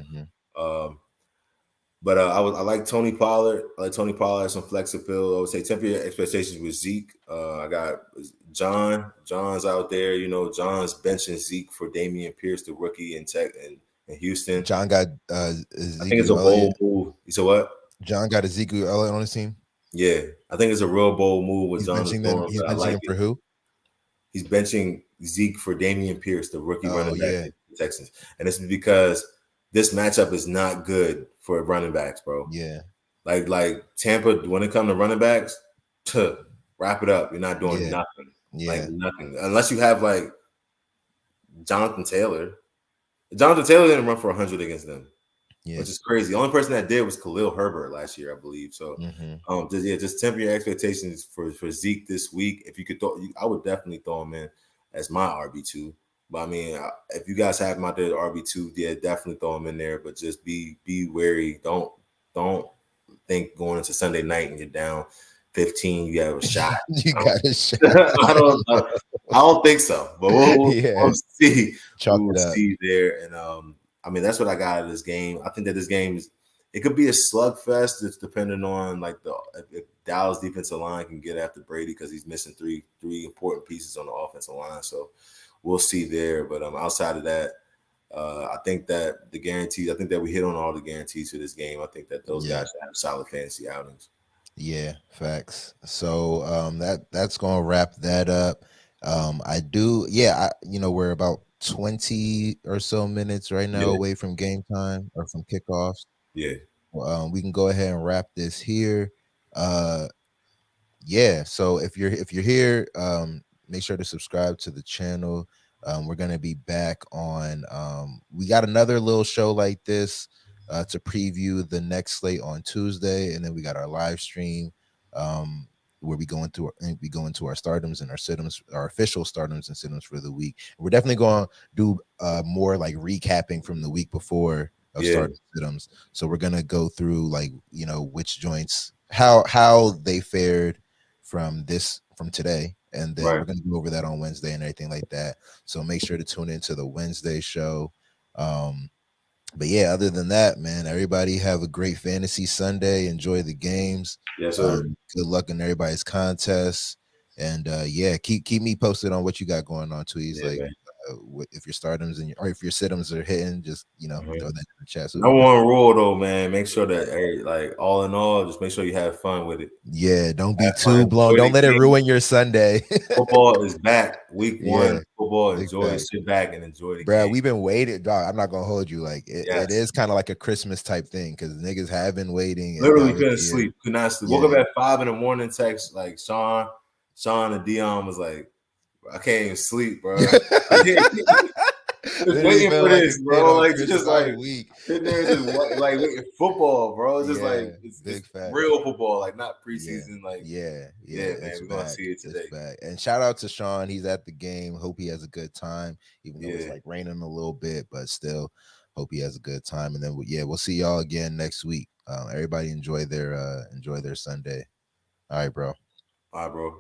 but I like Tony Pollard. I like Tony Pollard has some flex appeal. I would say temper your expectations with Zeke. I got John's out there. You know, John's benching Zeke for Dameon Pierce, the rookie in Houston. John got I think it's a bold move. You said what? John got Ezekiel Elliott on his team. Yeah, I think it's a real bold move with John. He's benching him for who? He's benching Zeke for Dameon Pierce, the rookie running back in the Texans. And this is because this matchup is not good for running backs, bro. Yeah. Like Tampa, when it comes to running backs, wrap it up. You're not doing nothing. Yeah. Like nothing. Unless you have like Jonathan Taylor. Jonathan Taylor didn't run for 100 against them. Yeah. Which is crazy. The only person that did was Khalil Herbert last year, I believe. So, just temper your expectations for Zeke this week. If you could throw, I would definitely throw him in as my RB2. But I mean, if you guys have him out there at RB2, definitely throw him in there. But just be wary. Don't think going into Sunday night and you're down 15, you have a shot. You got a shot. I don't think so. But we'll see. We'll see there. And I mean, that's what I got out of this game. I think that this game it could be a slugfest. It's depending on like if Dallas defensive line can get after Brady because he's missing three important pieces on the offensive line. So we'll see there. But outside of that, I think that the guarantees. I think that we hit on all the guarantees for this game. I think that those guys have solid fantasy outings. Yeah, facts. So that's gonna wrap that up. We're about 20 or so minutes right now away from game time or from kickoffs. Yeah. We can go ahead and wrap this here. So if you're here, make sure to subscribe to the channel. We're gonna be back on we got another little show like this to preview the next slate on Tuesday, and then we got our live stream where we go into our stardoms and our situms, our official stardoms and situms for the week. We're definitely going to do more like recapping from the week before of Yeah, start situms. So we're gonna go through like which joints how they fared from today, and then right. we're gonna go over that on Wednesday and everything like that. So make sure to tune into the Wednesday show. But yeah, other than that, man, everybody have a great fantasy Sunday. Enjoy the games. Yes, sir. Good luck in everybody's contests. And yeah, keep me posted on what you got going on, Tweez. Yeah, Like man. if your stardoms or if your situms are hitting, just throw that in the chat. So we Number can one rule though, man, make sure that like all in all, just make sure you have fun with it. yeah, don't be Have fun, too blown. enjoy Don't the let it game. ruin your Sunday. Football is back. Week Yeah, 1, football. big Enjoy, facts. sit back and enjoy the Bro, game. we've been waiting, dog. I'm not gonna hold you. Like it Yes. is kind of like a Christmas type thing because niggas have been waiting, and Literally now it's couldn't here. sleep. Could not sleep. Woke Yeah. up at 5 a.m. Text like Sean and Dion was like, I can't even sleep, bro. Just Literally waiting feel for like this, a kid bro. on Like Christmas just all like week. sitting there, just like waiting football, bro. It's just like Yeah, it's big fact. real football, like not Yeah, preseason. Like yeah, yeah, man, it's we're gonna back. see it It's today. back. And shout out to Sean. He's at the game. Hope he has a good time, even though it's Yeah, like raining a little bit, but still hope he has a good time. And then yeah, we'll see y'all again next week. Everybody enjoy their Sunday. All right, bro. all right, bro.